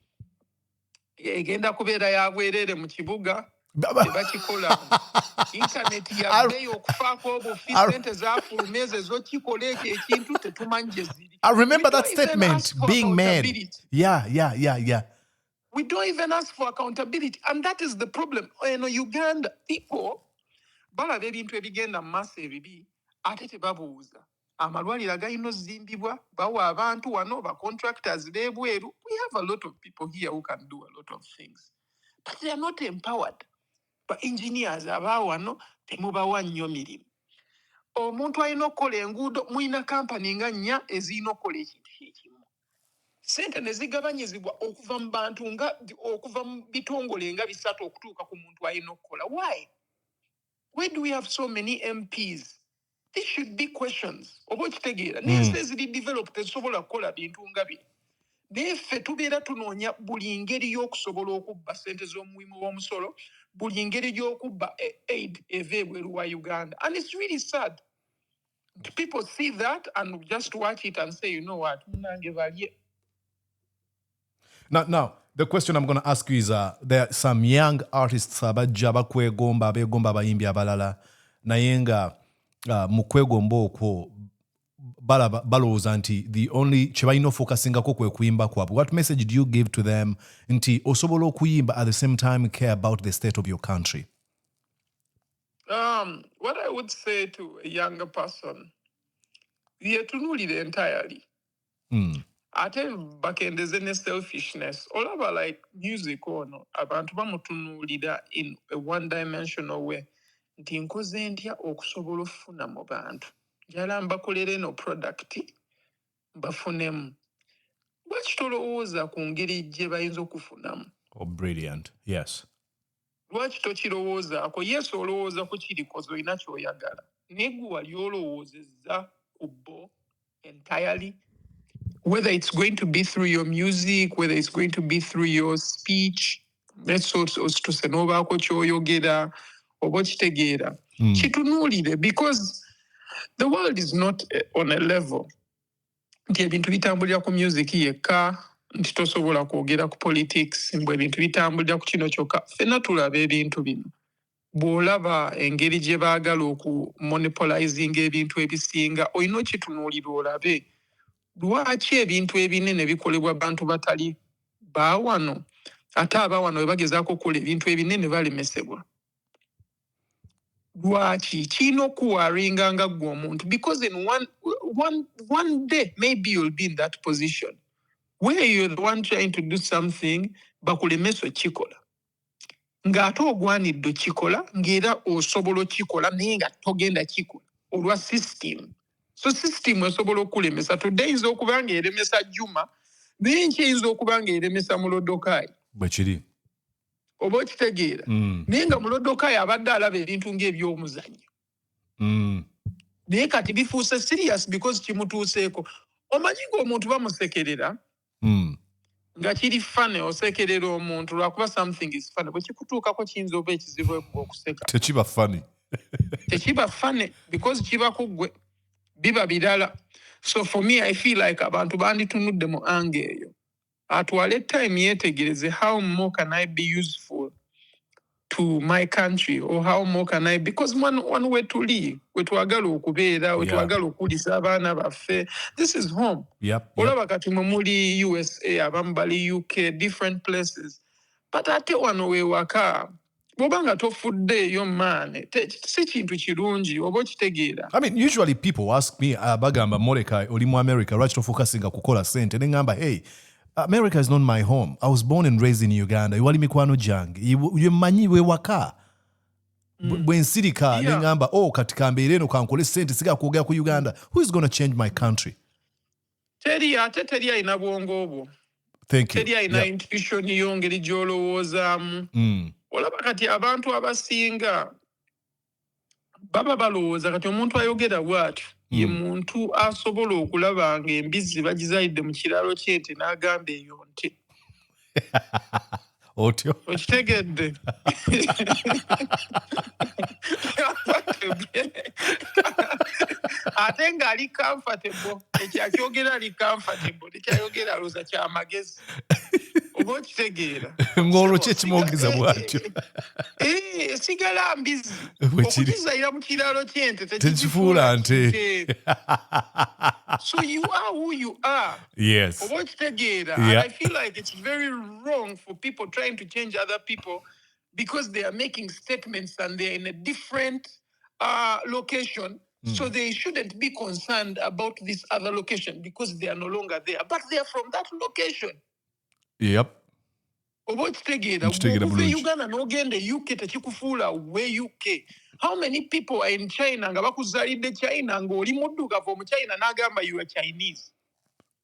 egenda kubeera ya bwereere mu kibuga tebakikola. Intaneti yabbeeyi okufaako obufi sente zaafuluma ezo ezokikola ekyo ekintu tetumanyi gye ziri. I remember that statement being made. Yeah. We don't even ask for accountability. And that is the problem. Uganda, people, balaba ebintu ebigenda mu maaso ebibi, ate tebabuuza. Amalwaliro agalina ozimbibwa, bawa abantu wano, ba contractors b'ebweru. We have a lot of people here who can do a lot of things. But they are not empowered. But engineers abaawo wano, temubawa nnyo mirimu. Omuntu alina okukola enguudo, mulina kampani nga nnya ezirina okukola ekintu ekimu. Sente ne zigabanyizibwa okuva mu bantu okuva mu bitongole nga bisatu okutuuka ku muntu alina okukola. Why? Why do we have so many MPs? These should be questions. Oba okitegeera. N'ensi eziri developed tezisobola kukola bintu nga bino. Naye ffe tubeera tunoonya buli ngeri y'okusobola okubba ssente z'omuwimu w'omusolo, buli ngeri y'okubba aid eva ebweru wa Uganda. And it's really sad. People see that and just watch it and say, you know what, munange balye. Now, the question I'm going to ask you is, there are some young artists abajja beegomba abayimbi abalala naye nga mu kwegomba okwo balowooza nti the only kye balina ofocusingako kwe kuyimba kwabwe. What message do you give to them nti osobola okuyimba at the same time care about the state of your country? What I would say to a younger person, yetunuulire entirely. Ate bakendeze ne selfishness. Olaba like music ono, abantu bamutunuulira in a one-dimensional way. Nti nkoze ntya okusobola okufuna mu bantu. Njala mbakolere no product, bafunemu. Lwaki tolowooza ku ngeri gye bayinza okufunamu? Oh, brilliant. Yes. Lwaki tokirowoozaako? Yes, olowooza ku kiri kozi olina ky'oyagala. Naye ggwe wali olowoozezza ku bo entirely. Whether it's going to be through your music, whether it's going to be through your speech, tuse n'obaako ky'oyogera oba okitegeera. Kitunuulire, because the world is not on a level nti ebintu bitambulira ku music yekka, nti tosobola kwogera ku politics, mbwe ebintu bitambulira ku kino kyokka. Ffenna tulaba ebintu bino. Bw'olaba engeri gye baagala okumonopolizing ebintu ebisinga, olina okitunuulira olabe. Lwaki ebintu ebinene bikolebwa bantu batali baawano? ate abawano we bagezaako okukola ebintu ebinene balemesebwa. Lwaki kirina okuwaringa nga ggwe omuntu, because in one day maybe you'll be in that position where you're the one trying to do something bakulemesa okikola ng'ate ogwanidde okikola ng'era osobola okikola naye nga togenda kikola olwa system. So system esobola okulemesa. Today eyinza okuba nga eremesa Juma naye enkya eyinza okuba nga eremesa Mulodokayi. Bwe kiri. Oba okitegeera naye nga Mulodokayi abadde alaba ebintu ng'ebyomuzannyo naye kati bifuuse serious because kimutuuseeko. Omanyi ng'omuntu bamusekerera nga kiri fane osekerera omuntu lwakuba something is funny. Bwe kikutuukako kiyinza oba ekizibu okuseka. Tekiba funny. Tekiba funny because kiba ku ggwe biba birala. So for me I feel like abantu banditunudde mu ange eyo. Atwale time yetegereze how more can I be useful to my country, or how more can I, because one way to live, wetwagala okubeera, wetwagala okulisa abaana baffe. This is home. Olaba kati muli USA, abamu bali UK, different places. But ate wano wewaka, bw'obanga tofuddeeyo maane, si kintu kirungi, oba okitegeera. I mean, usually people ask me, bagamba Mordecai, oli mu America, lwaki tofocusinga kukola sente? Ne ngamba, hey, America is not my home. I was born and raised in Uganda. Iwali mikwano jange. Yemanyi we waka. Bwe nsirika ne ngamba, katika mbeera eno kankole sente siga kwogera ku Uganda. Who is going to change my country? Teri ayina bwongo obwo. Thank you. Teri ayina intuition yongeri gy'olowoozaamu. Olaba kati abantu abasinga baba balowooza kati omuntu ayogera bw'atyo ye muntu asobola okulaba nga embizzi bagizayidde mu kiralo ky'ente n'agamba eyo nte. Otyo. Okitegedde? Ate ng'ali comfortable, ekyakyogera ali comfortable, ekyayogera alooza kyamagezi. Oba okitegeera? Ng'olwo ki ekimwogeza bw'atyo? Sigala mbizzi. Okugizayira mu kiralo ky'ente tekifuula nte. So you are who you are. Yes. Oba okitegeera? And I feel like it's very wrong for people trying to change other people because they are making statements and they're in a different location. So they shouldn't be concerned about this other location because they are no longer there. But they are from that location. Yep. Oba okitegeera? Okuva Uganda n'ogenda UK tekikufuula we UK. How many people are in China nga bakuzaalidde China ng'oli muddugavu omu China n'agamba you are Chinese?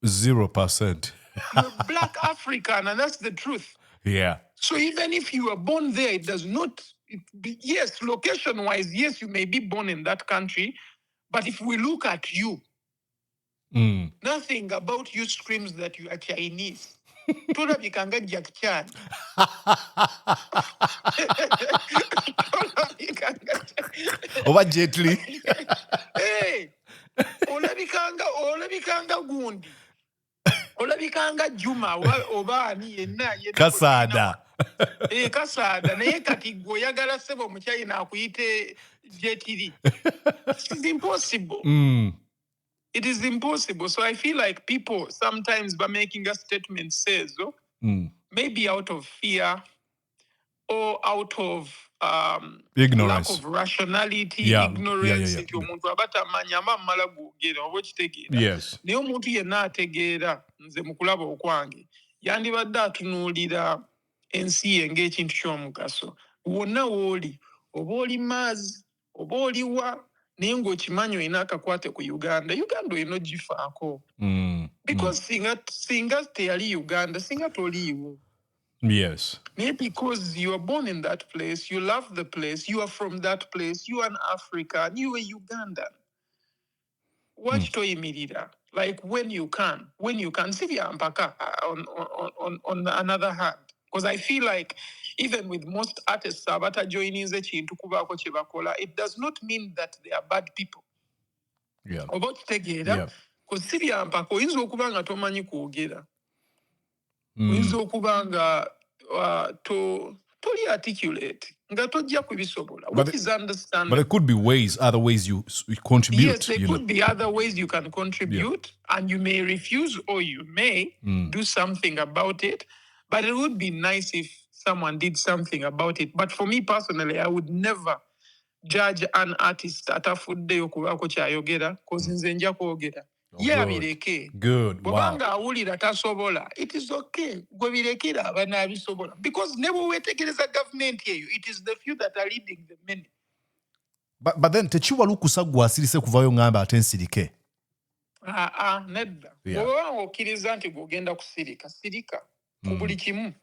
0%. You're black African, and that's the truth. Yeah. So even if you are born there, it does not, yes, location-wise, yes, you may be born in that country, but if we look at you, nothing about you screams that you are Chinese. Tolabika nga Jack Chan. Oba Jet Li. Hey, olabikanga gundi. Olabikanga Juma oba ani yenna Kasada. Kasada naye kati gwe oyagala ssebo mu China akuyite Jet Li. It's impossible. It is impossible. So I feel like people sometimes by making a statement says, maybe out of fear or out of ignorance, lack of rationality, ignorance. Yes. Naye omuntu yenna ategeera nze mu kulaba okwange yandibadde atunuulira ensi ye ng'ekintu ky'omugaso. Wonna w'oli, oba oli maazi, oba oli wa, naye ng'okimanyi olina akakwate ku Uganda olina ogifaako. Because singa teyali Uganda, singa toliiwo. Yes. Maybe because you are born in that place, you love the place, you are from that place, you are an African, you are Ugandan. Watch toyimirira. Like when you can, sivya mpaka on another hand. Because I feel like even with most artists, abata joininze kintu kubaako kye bakola, it does not mean that they are bad people. Yeah. Oba okitegeera? Because sivya mpaka oyinza okuba nga tomanyi kwogera. Oyinza okuba nga toli articulate. Nga tojja kubisobola. Which is understandable. But there could be other ways you contribute. Yes, there could be other ways you can contribute, and you may refuse or you may do something about it. But it would be nice if someone did something about it. But for me personally, I would never judge an artist atafuddeyo kubaako kyayogera kozi nze nja kwogera. Abireke. Good. Wow. Bw'obanga awulira tasobola, it is okay. Gwe birekera abanaabisobola. Because ne bwe weetegereza gavumenti eyo, it is the few that are leading the many. But then tekiwalukusa gwe asirise kuvayo ngamba ate nsirike. Nedda. Bw'oba okkiriza nti gw'ogenda kusirika, sirika ku buli kimu.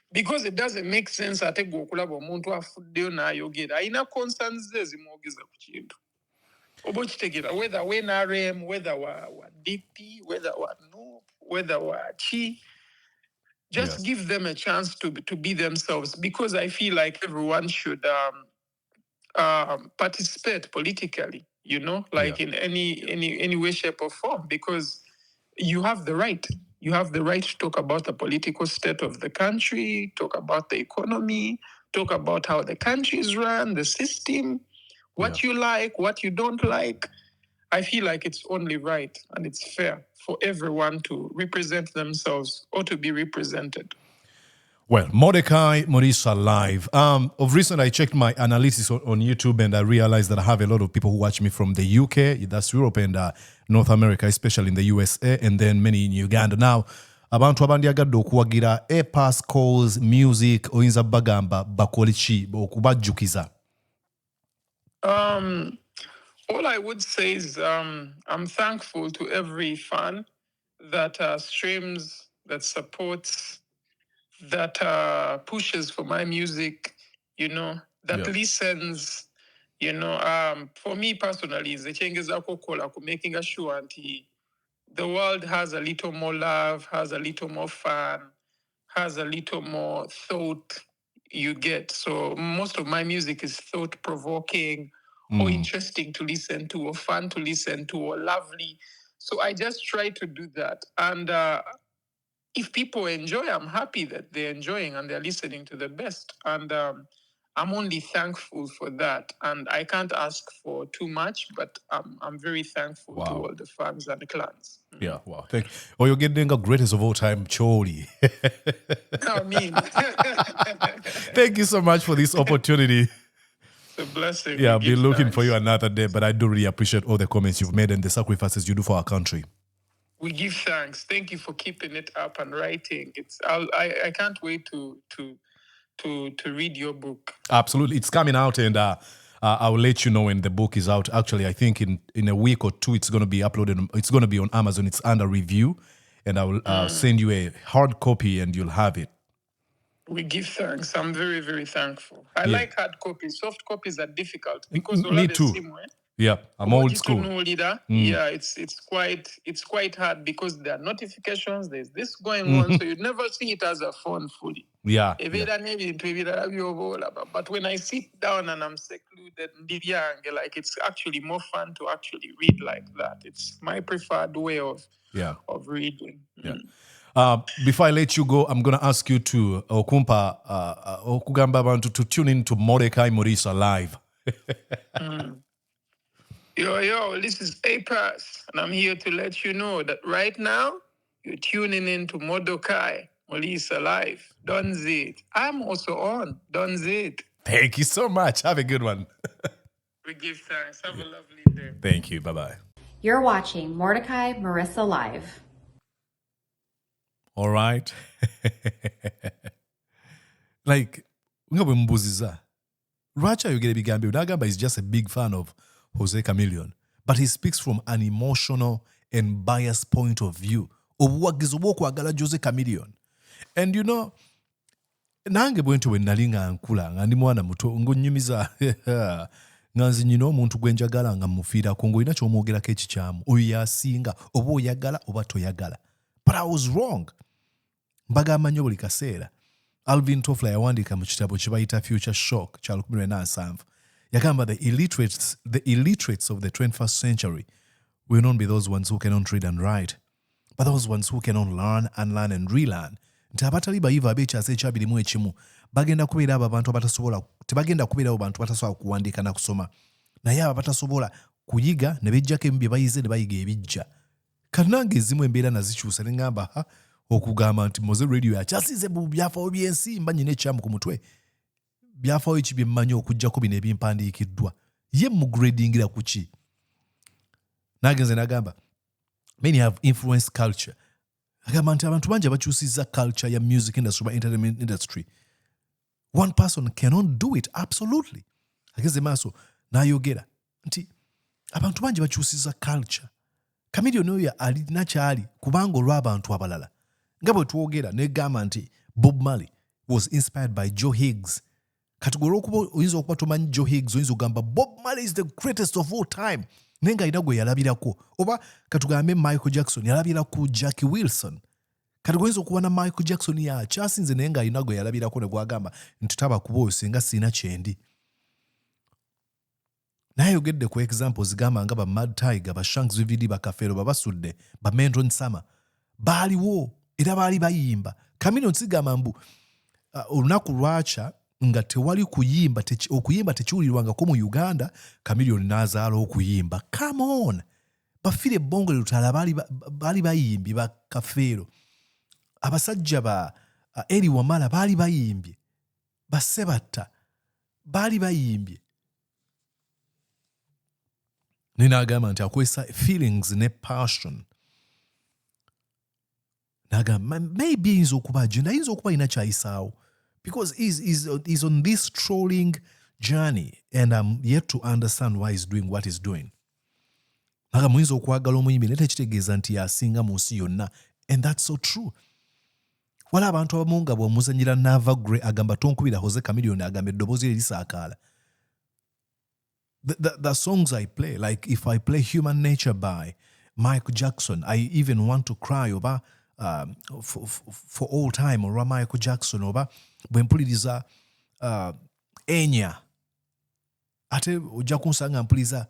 Because it doesn't make sense ate gwe okulaba omuntu afuddeyo n'ayogera. Ayina concerns ze zimwogeza ku kintu. Oba okitegeera, whether we NRM, whether wa DP, whether wa NUP, whether wa Chi, just give them a chance to be themselves. Because I feel like everyone should participate politically, like in any way, shape, or form, because you have the right. You have the right to talk about the political state of the country, talk about the economy, talk about how the country is run, the system, what you like, what you don't like. I feel like it's only right and it's fair for everyone to represent themselves or to be represented. Well, Mordecai Morisa Live. Of recent, I checked my analytics on YouTube and I realized that I have a lot of people who watch me from the UK, that's Europe and North America, especially in the USA, and then many in Uganda. Now, abantu abandiagadde okuwagira A-Pass calls music oyinza bagamba bakole ki okubajjukiza. All I would say is I'm thankful to every fan that streams, that supports, that pushes for my music, that listens, for me personally, making sure the world has a little more love, has a little more fun, has a little more thought you get. So most of my music is thought-provoking or interesting to listen to or fun to listen to or lovely. So I just try to do that. And if people enjoy, I'm happy that they're enjoying and they're listening to the best. And I'm only thankful for that. And I can't ask for too much, but I'm very thankful to all the fans and the clans. Yeah, wow. Thank you. Well, you're getting a greatest of all time, Choli. I mean. Thank you so much for this opportunity. It's a blessing. Yeah, I'll be looking for you another day, but I do really appreciate all the comments you've made and the sacrifices you do for our country. We give thanks. Thank you for keeping it up and writing. I can't wait to read your book. Absolutely. It's coming out and I'll let you know when the book is out. Actually, I think in a week or two, it's going to be uploaded. It's going to be on Amazon. It's under review. And I will send you a hard copy and you'll have it. We give thanks. I'm very, very thankful. I like hard copies. Soft copies are difficult because me too. Yeah, I'm old school. Yeah, it's quite hard because there are notifications. There's this going on, so you never see it as a phone fully. Yeah. But when I sit down and I'm secluded, like it's actually more fun to actually read like that. It's my preferred way of reading. Yeah. Before I let you go, I'm going to ask you to okugamba abantu to tune in to Mordecai Morisa Live. Yo, this is A-Pass, and I'm here to let you know that right now, you're tuning in to Mordecai Morisa Live. Don'zit. I'm also on. Don'zit. Thank you so much. Have a good one. We give thanks. Have a lovely day. Thank you. Bye-bye. You're watching Mordecai Morisa Live. All right. Like, Racha Yogere Bigambi, Nagamba is just a big fan of Jose Chameleon, but he speaks from an emotional and biased point of view of what is Jose Chameleon. And nange bwento we nalinga ankula ngandi mwana muto ngonyumiza nganzi nyino omuntu gwenjagala nga mufiira kongo ina kyomwogerako ekikyamu oyo yasinga oba oyagala oba toyagala. But I was wrong. Mbagamba nnyo buli kaseera. Alvin Toffler yawandiika mu kitabo kye bayita Future Shock kya 2007. Yagamba the illiterates of the 21st century will not be those ones who cannot read and write, but those ones who cannot learn, unlearn and relearn. Nti abatali bayivu ab'ekyasa ekyabirimu ekimu bagenda kubeera abo abantu abatasobola tebagenda kubeera abo bantu batasobola kuwandiika na kusoma, naye abo batasobola kuyiga ne bejjako ebimu bye bayize ne bayiga ebijja. Kati nange ezimu embeera nazikyusa ne ngamba okugamba nti Moze Radio yakyasize mu byafaayo by'ensi mba nyina ekyamu ku mutwe byafaayo ki bye mmanyi okuggyako bino ebimpandiikiddwa ye mugradingira ku ki nagenze nagamba many have influenced culture agamba nti abantu bangi abakyusizza culture ya music industry ba entertainment industry one person cannot do it absolutely ageze maaso n'ayogera nti abantu bangi bakyusizza culture Chameleon oyo alina kyali kubanga olw'abantu abalala nga bwe twogera negamba nti Bob Marley was inspired by Joe Higgs kati gwe olw'okuba oyinza okuba tomanyi Joe Higgs oyinza okugamba Bob Marley is the greatest of all time naye nga alina gwe yalabirako oba katugambe Michael Jackson yalabira ku Jackie Wilson kati oyinza okuba na Michael Jackson yakyasinze naye nga alina gwe yalabirako ne gwagamba nti taba kuba oyo singa sirina kyendi naye yogedde ku examples gamba nga ba Mad Tiger ba Shanks VVD ba Kafero babasudde ba Mendron Sama baaliwo era baali bayimba Chameleon sigamba mbu olunaku lwacha nga tewali kuyimba okuyimba tekiwulirwangako mu Uganda Chameleon n'azaala okuyimba come on bafire bongo lutala baali bayimbi ba Kafero abasajja ba Eri Wamala baali bayimbye ba Sebatta baali bayimbye ninagamba nti akwesa feelings ne passion nagamba maybe ayinza okuba agenda ayinza okuba alina kyayisaawo because he's on this trolling journey and I'm yet to understand why he's doing what he's doing naga muyinza okwagala omuyimbi naye tekitegeeza nti yasinga mu nsi yonna and that's so true wala abantu abamu nga bw'omuzanyira Nava Gray agamba tonkubira Jose Chameleon agamba eddoboozi erisaakaala The songs I play, like if I play Human Nature by Michael Jackson, I even want to cry over for all time or Michael Jackson over bwempuliriza Enya ate ojja kunsanga mpuliriza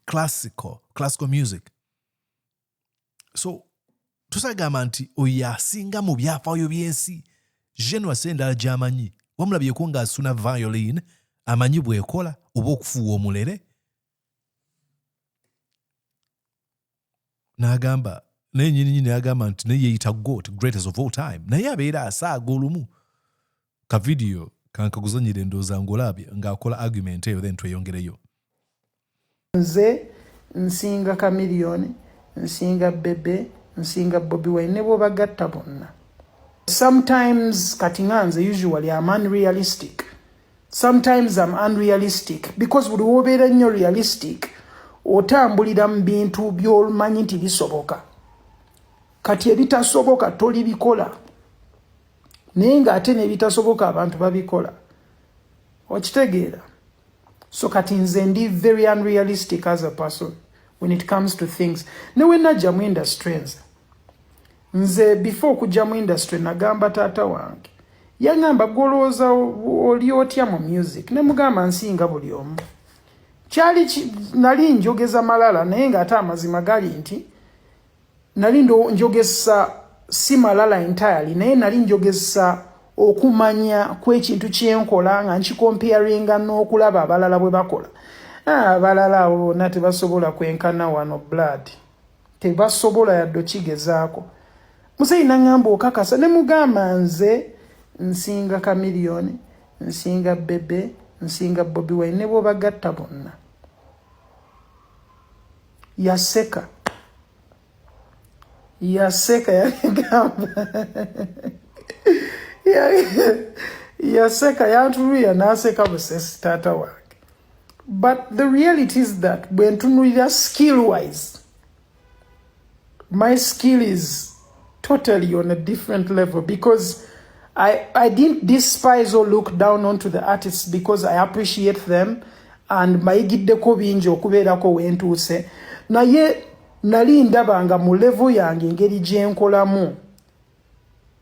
classical music so tusagamba nti oyo asinga mu byafaayo by'ensi genre wase endala gy'amanyi wamulabyeko nga asuna violin amanyi bwekola oba okufuuwa omulere n'agamba naye nyininyini agamba nti naye yeeyita GOAT greatest of all time naye abeera asaaga olumu ka video kankaguzanyire ndowooza ng'olabye ng'akola argument eyo then tweyongereyo nze nsinga Chameleon nsinga Bebe nsinga Bobi Wine ne bw'obagatta bonna sometimes kati nganze usually I'm unrealistic sometimes I'm unrealistic because buli wobeera nnyo realistic otambulira mu bintu by'omanyi nti bisoboka kati ebitasoboka tolibikola naye ng'ate n'ebitasoboka abantu babikola okitegeera so kati nze ndi very unrealistic as a person when it comes to things ne we najja mu industry nze before okujja mu industry nagamba taata wange yangamba golooza oli otya mu music ne mugamba nsinga buli omu kyali nali njogeza malala naye ng'ate amazima gali nti nali njogesa si malala entirely naye nali njogesa okumanya kw'ekintu kyenkola nga nkikomparinga n'okulaba abalala bwe bakola abalala abo bonna tebasobola kwenkana wano blood tebasobola yadde kigezaako muzeyi nangamba okakasa ne mugamba nze nsinga Chameleon nsinga Bebe nsinga Bobi Wine ne bw'obagatta bonna yaseka yagamba yaseka yantulira n'aseka busesi taata wange but the reality is that bwe ntunulira skill wise my skill is totally on a different level because I didn't despise or look down onto the artists because I appreciate them and mayigiddeko bingi okubeerako wentuuse naye nali ndabanga mu level yange engeri gyenkolamu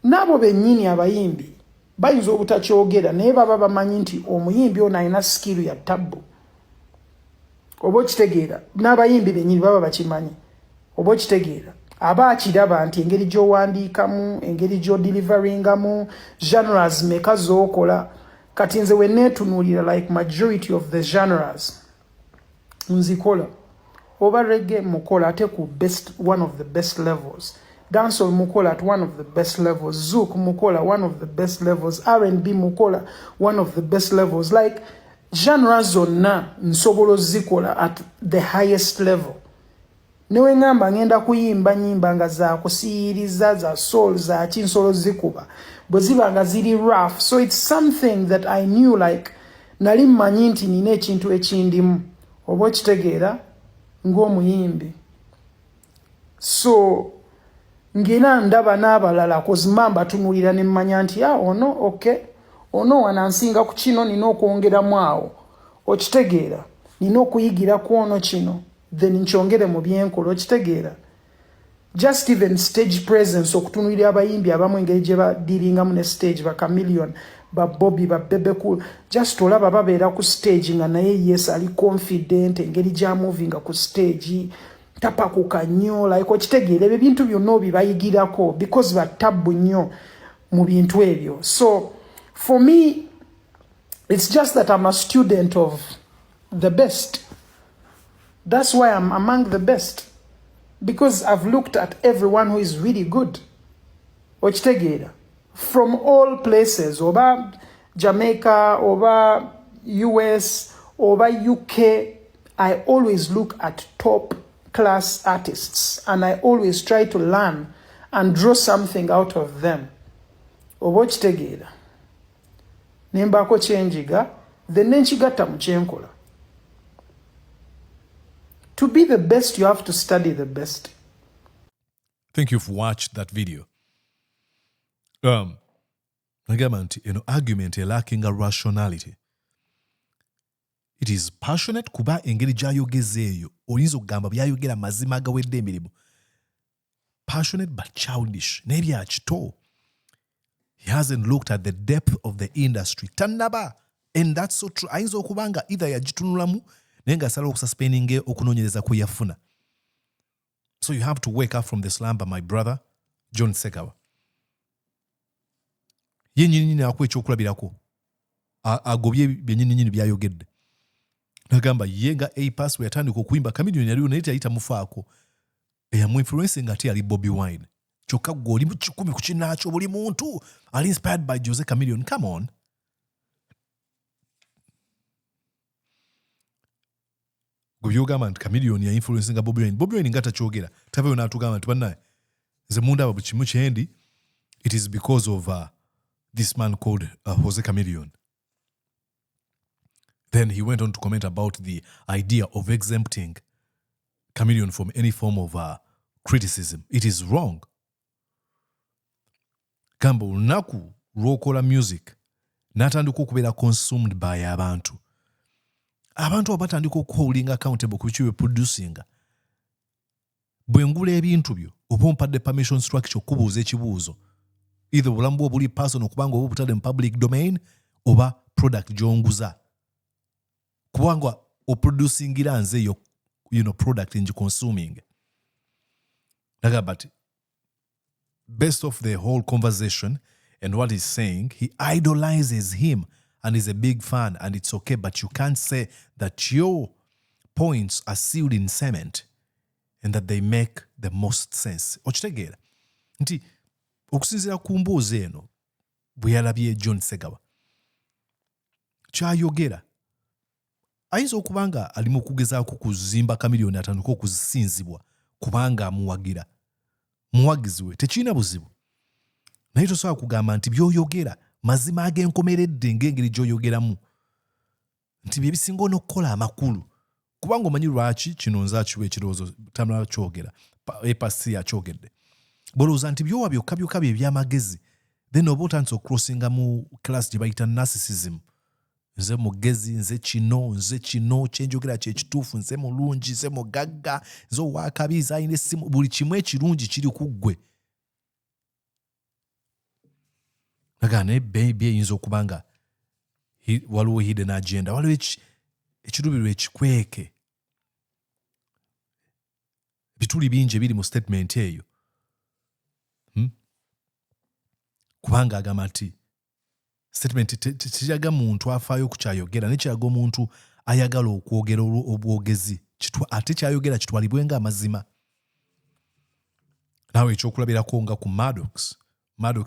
n'abo bennyini abayimbi bayinza obutakyogera naye baba bamanyi nti omuyimbi ono alina skill ya tabbu oba okitegeera n'abayimbi bennyini baba bakimanyi oba okitegeera aba akiraba nti engeri gy'owandiikamu engeri gy'odeliveringamu genres meka z'okola kati nze we neetunuulira like majority of the genres nzikola oba reggae mukola ate ku best one of the best levels dancehall mukola at one of the best levels, zouk mukola one of the best levels, R&B mukola one of the best levels. Like genre zonna nsobola zikola at the highest level. Newe ngamba ngenda kuyimba nyimba nga za kusiyiriza za soul za chinsolo zikuba bweziba nga ziri rough. So it's something that I knew like nali mmanyi nti nina ekintu ekindimu oba okitegeera ng'omuyimbi. So ngina ndaba n'abalala kozimamba tunulira ne mmanya nti ono okay ono wanansinga ku kino nina okwongeramu awo okitegeera nina okuyigira ku ono kino then nkyongere mu byenkola okitegeera. Just even stage presence okutunulira abayimbi abamu engeri gye badiringamu ne stage ba Chameleon ba Bobby ba Bebe Cool just olaba babeera ku stage nga naye yes ali confident engeri gya moving ku stage tapakuka nnyo like okitegeera ebyo bintu byonna obibayigirako because batabu nnyo mu bintu ebyo. So for me it's just that I'm a student of the best. That's why I'm among the best, because I've looked at everyone who is really good okitegeera from all places, oba Jamaica, oba US, oba UK. I always look at top class artists and I always try to learn and draw something out of them. Oba okitegeera nembaako kyenjiga then nenkigatta mu kyenkola. To be the best, you have to study the best. Thank you for watching that video. Argument lacking a rationality. It is passionate kuba engeri gyayogezeeyo oyinza okugamba byayogera mazima agawedde emirimu. Passionate but childish. Nebya kito. He hasn't looked at the depth of the industry. Tannaba. And that's so true. Ayinza okubanga either yagitunulamu nenga asala okususpendinge okunoonyereza kuyafuna. So you have to wake up from the slumber, my brother, John Ssegawa. Ye nnyini akuwa ekyokulabirako. Agobye byennyini byayogedde. Nagamba ye nga A-Pass we yatandika okuyimba Chameleon yaliwo naye teyayita mufaako. Eyamuinfluence nga ate yali Bobby Wine. Kyokka gwe oli mu kikumi ku kinnaakyo buli muntu ali inspired by Jose Chameleon. Come on. Guyogamba nti Chameleon ya influence nga Bobby Wine. Bobby Wine nga takyogera. Taveyo n'atugamba nti bannaye nze mundaba buli kimu kyendi. It is because of this man called Jose Chameleon. Then he went on to comment about the idea of exempting Chameleon from any form of criticism. It is wrong. Gamba olunaku lw'okola music n'atandika okubeera consumed by abantu. Abantu abatandika okuholding accountable ku biki producinga. Bwe ngula ebintu byo oba ompadde permission structure okubuuza ekibuuzo. Either obulamu bwo buli personal kubanga oba obutadde mu public domain oba product gy'onguza. Kubanga oproducingira nze yo product nji consuming. But based off the whole conversation and what he's saying, he idolizes him and is a big fan, and it's okay, but you can't say that your points are sealed in cement and that they make the most sense. Okitegeera nti okusinziira ku mboozi eno bwe yalabye John Ssegawa kyayogera ayinza okubanga alimu okugezaako kuzimba Chameleon atandika okusinzibwa kubanga amuwagira. Muwagizi we tekirina buzibu, naye tosobola kugamba nti by'oyogera mazima ag'enkomeredde ng'engeri gy'oyogeramu nti bye bisinga n'okukola amakulu. Kubanga omanyi lwaki kino nze akiwa ekirowoozo tamala kyogera A-Pass yakyogedde. Bolowooza nti byowa byokka byokka bye by'amagezi then oba otandise okucrossinga mu class gye bayita narcissism. Nze mugezi, nze kino kyenjogera kye kituufu, nze mulungi, nze mugagga, nze owakabi, nze alina essimu, buli kimu ekirungi kiri ku ggwe. Naga naye baby eyinza okuba nga waliwo hidden agenda, waliwo ekirubirwa ekikweke. Bituli bingi ebiri mu statement eyo. Kubanga agamba nti statement tekiraga muntu afaayo ku kyayogera, naye kiraga omuntu ayagala okwogera obwogezi ate kyayogera kitwalibwe nga amazima. Nawe ekyokulabirako nga ku Maddox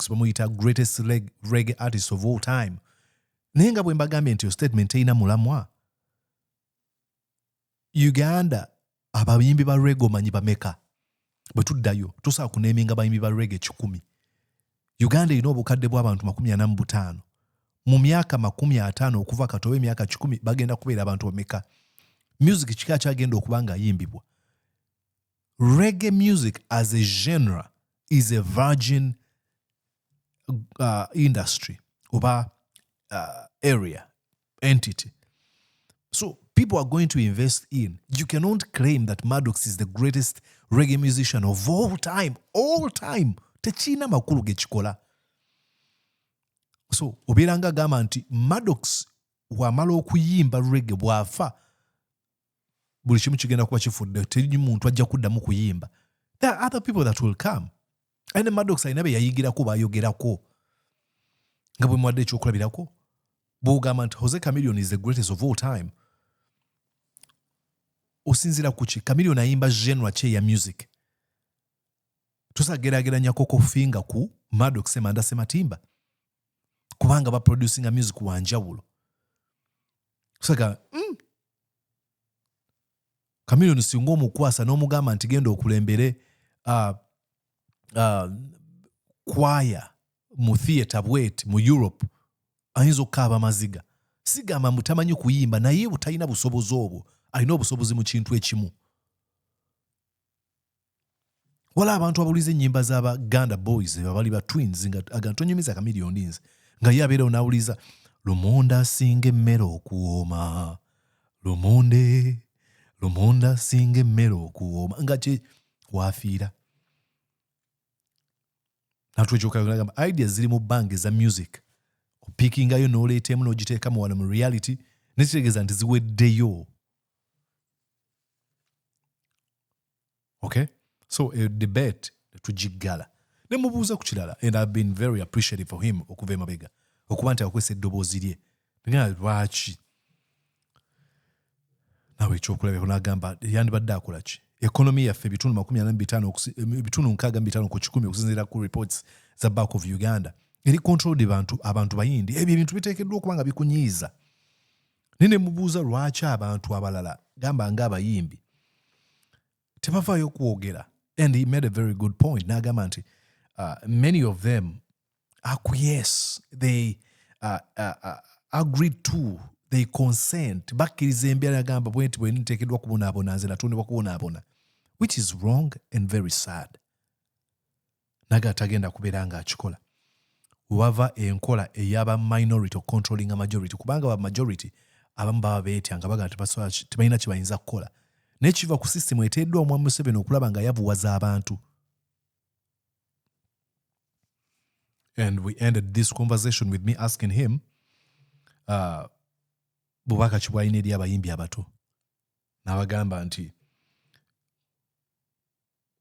bamuyita greatest reggae artist of all time. Naye nga bwe mbagambye nti yo statement eyina mulamwa. Uganda abayimbi ba reggae omanyi bameka? Bwe tuddayo tusobola kuneeminga abayimbi ba reggae 100. Uganda erina obukadde bw'abantu 45. Mu myaka 50 okuva katoba emyaka 10 bagenda kubeera abantu bameka? Music kika kyagenda okuba nga ayimbibwa. Reggae music as a genre is a virgin industry oba area, entity. So people are going to invest in. You cannot claim that Maddox is the greatest reggae musician of all time. All time. Techina makulu gechikola. So obeeranga gamba nti Maddox wamala okuyimba reggae bwafa buli kimu kigenda kuba kifudde teri muntu ajja kuddamu kuyimba. There are other people that will come. And Maddox ayina be yayigirako bayogerako. Nga bwe mwadde ekyokulabirako. Bw'ogamba nti Jose Chameleon is the greatest of all time. Osinzira kuki? Chameleon ayimba genre ki ya music? Tusageraageranya Koko Finger ku Maddox Semanda Sematimba. Kubanga ba producing music wanjawulo. Tusaga Chameleon singa omukwasa n'omugamba nti genda okulembere kwaya mu theatre bweti mu Europe ayinza okukaaba amaziga. Sigamba mutamanyi kuyimba naye butalina busobozi obwo. Alina obusobozi mu kintu ekimu. Wala abantu abawuliza ennyimba z'Abaganda boys abali ba twins nga agantonyumiza Chameleon nze nga ye abeera onawuliza Lumonda singa emmere okuwooma. Lumonda singa emmere okuwooma. Nga kye wafiira. Natwekyoka ideas ziri mu bank za music. Opickingayo n'oleetemu n'ogiteekamu wano mu reality nekitegeeza nti ziweddeyo. Okay? So a debate tujiggala. Ne mubuuza ku kirala and I've been very appreciative for him okuva emabega. Okuba nti akwesa eddoboozi lye. Nga lwaki? Nawe ekyokulabirako n'agamba yandibadde akola ki? Economy yaffe bitundu 65 ku 10 okusinziira ku reports za Bank of Uganda. Eri controlled abantu bayindi. Ebyo ebintu biteekeddwa okuba nga bikunyiiza. Nene mubuuza lwaki abantu abalala gamba ng'abayimbi tebavaayo kwogera. And he made a very good point. N'agamba nti many of them acquiesce. They agreed to. They consent. Bakkiriza embeera agamba bwenti bwe niteekeddwa kubonaabona nze natondebwa kubonaabona. Which is wrong and very sad. Naga tagenda kubeera nga akikola. Wava enkola eyaba minority controlling a majority. Kubanga ba majority abamu baba beetya nga baga tebalina kye bayinza kukola. Nekiva ku system eteeddwa omwami Museveni okulaba nga yavuwaza abantu. And we ended this conversation with me asking him bubaka ki bwalina eri abayimbi abato. N'abagamba nti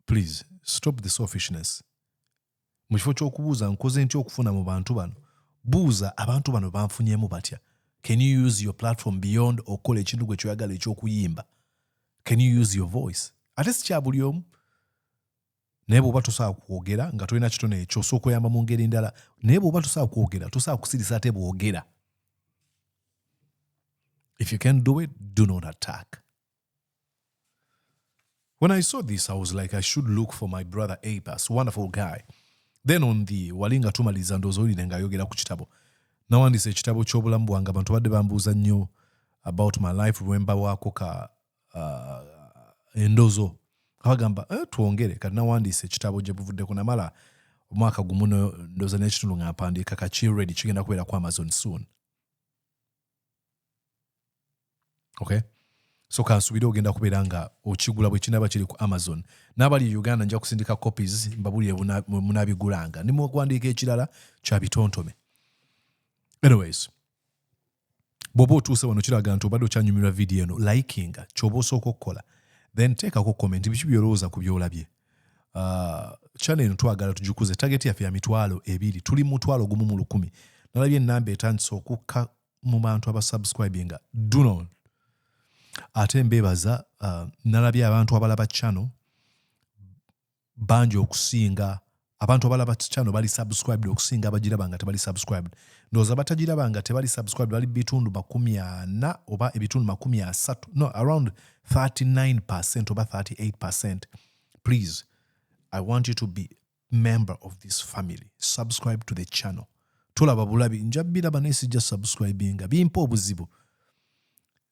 please stop the selfishness. Mu kifo ky'okubuuza nkoze ntya okufuna mu bantu bano, buuza abantu bano banfunyemu batya. Can you use your platform beyond okukola ekintu gwe kyoyagala eky'okuyimba? Can you use your voice? Ate si kya buli omu. Naye bw'oba tosobola kwogera nga tolina kitone ekyo osooka oyamba mu ngeri ndala. Naye bw'oba tosobola kwogera tosobola kusirisa ate bwogera. If you can do it, do not attack. When I saw this, I was like, I should look for my brother A-Pass, wonderful guy. Then on the walinga tumaliza ndowooza olire nga ayogera ku kitabo. Nawandiisa ekitabo ky'obulamu bwange abantu badde bambuuza nnyo about my life lwemba waako ka endozo. Abagamba tuwongere kati nawandiisa ekitabo gye buvuddeko namala omwaka gumu ndowooza n'ekitundu nga mpandiika ka childish kigenda kubeera ku Amazon soon. Okay? So kansubire ogenda kubeera nga okigula bwe kinaba kiri ku Amazon. N'abali Uganda nja kusindika copies mbabulire munabigulanga. Nimuwandiika ekirala kya bitontome. Anyways, bw'oba otuuse wano kiraga nti obadde okyanyumirwa video eno, likinga ky'oba osooka okukola. Then teekako comment biki by'olowooza ku by'olabye. Channel eno twagala tugikuze. Target yaffe ya 2,000. Tuli mu 1,100. Nalabye ennamba etandise okukka mu bantu abasubscribinga. Do not. Ate mbeebaza nalabye abantu abalaba channel bangi okusinga abantu abalaba channel bali subscribed okusinga abagiraba nga tebali subscribed. Ndowooza batagiraba nga tebali subscribed bali bitundu 40 oba ebitundu 30, no, around 39% oba 38%. Please, I want you to be member of this family. Subscribe to the channel. Tulaba bulabi njabiraba nesijja subscribinga bimpa obuzibu.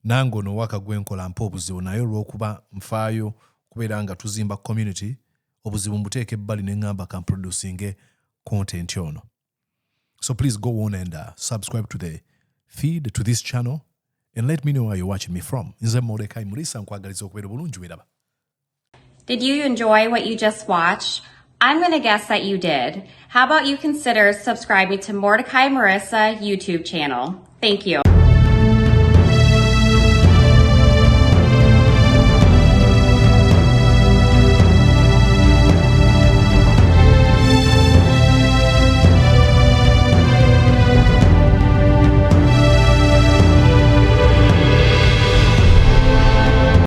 Nango no waka gwenkola mpa obuzibu naye olw'okuba nfaayo kubeera nga tuzimba community obuzibu mbuteeke ebbali ne ngamba kan producing content ono. So please go on and subscribe to the feed, to this channel, and let me know where you're watching me from. Nze Mordecai Mulisa nkwagaliza okubeera bulungi weraba. Did you enjoy what you just watched? I'm going to guess that you did. How about you consider subscribing to Mordecai Marissa YouTube channel? Thank you.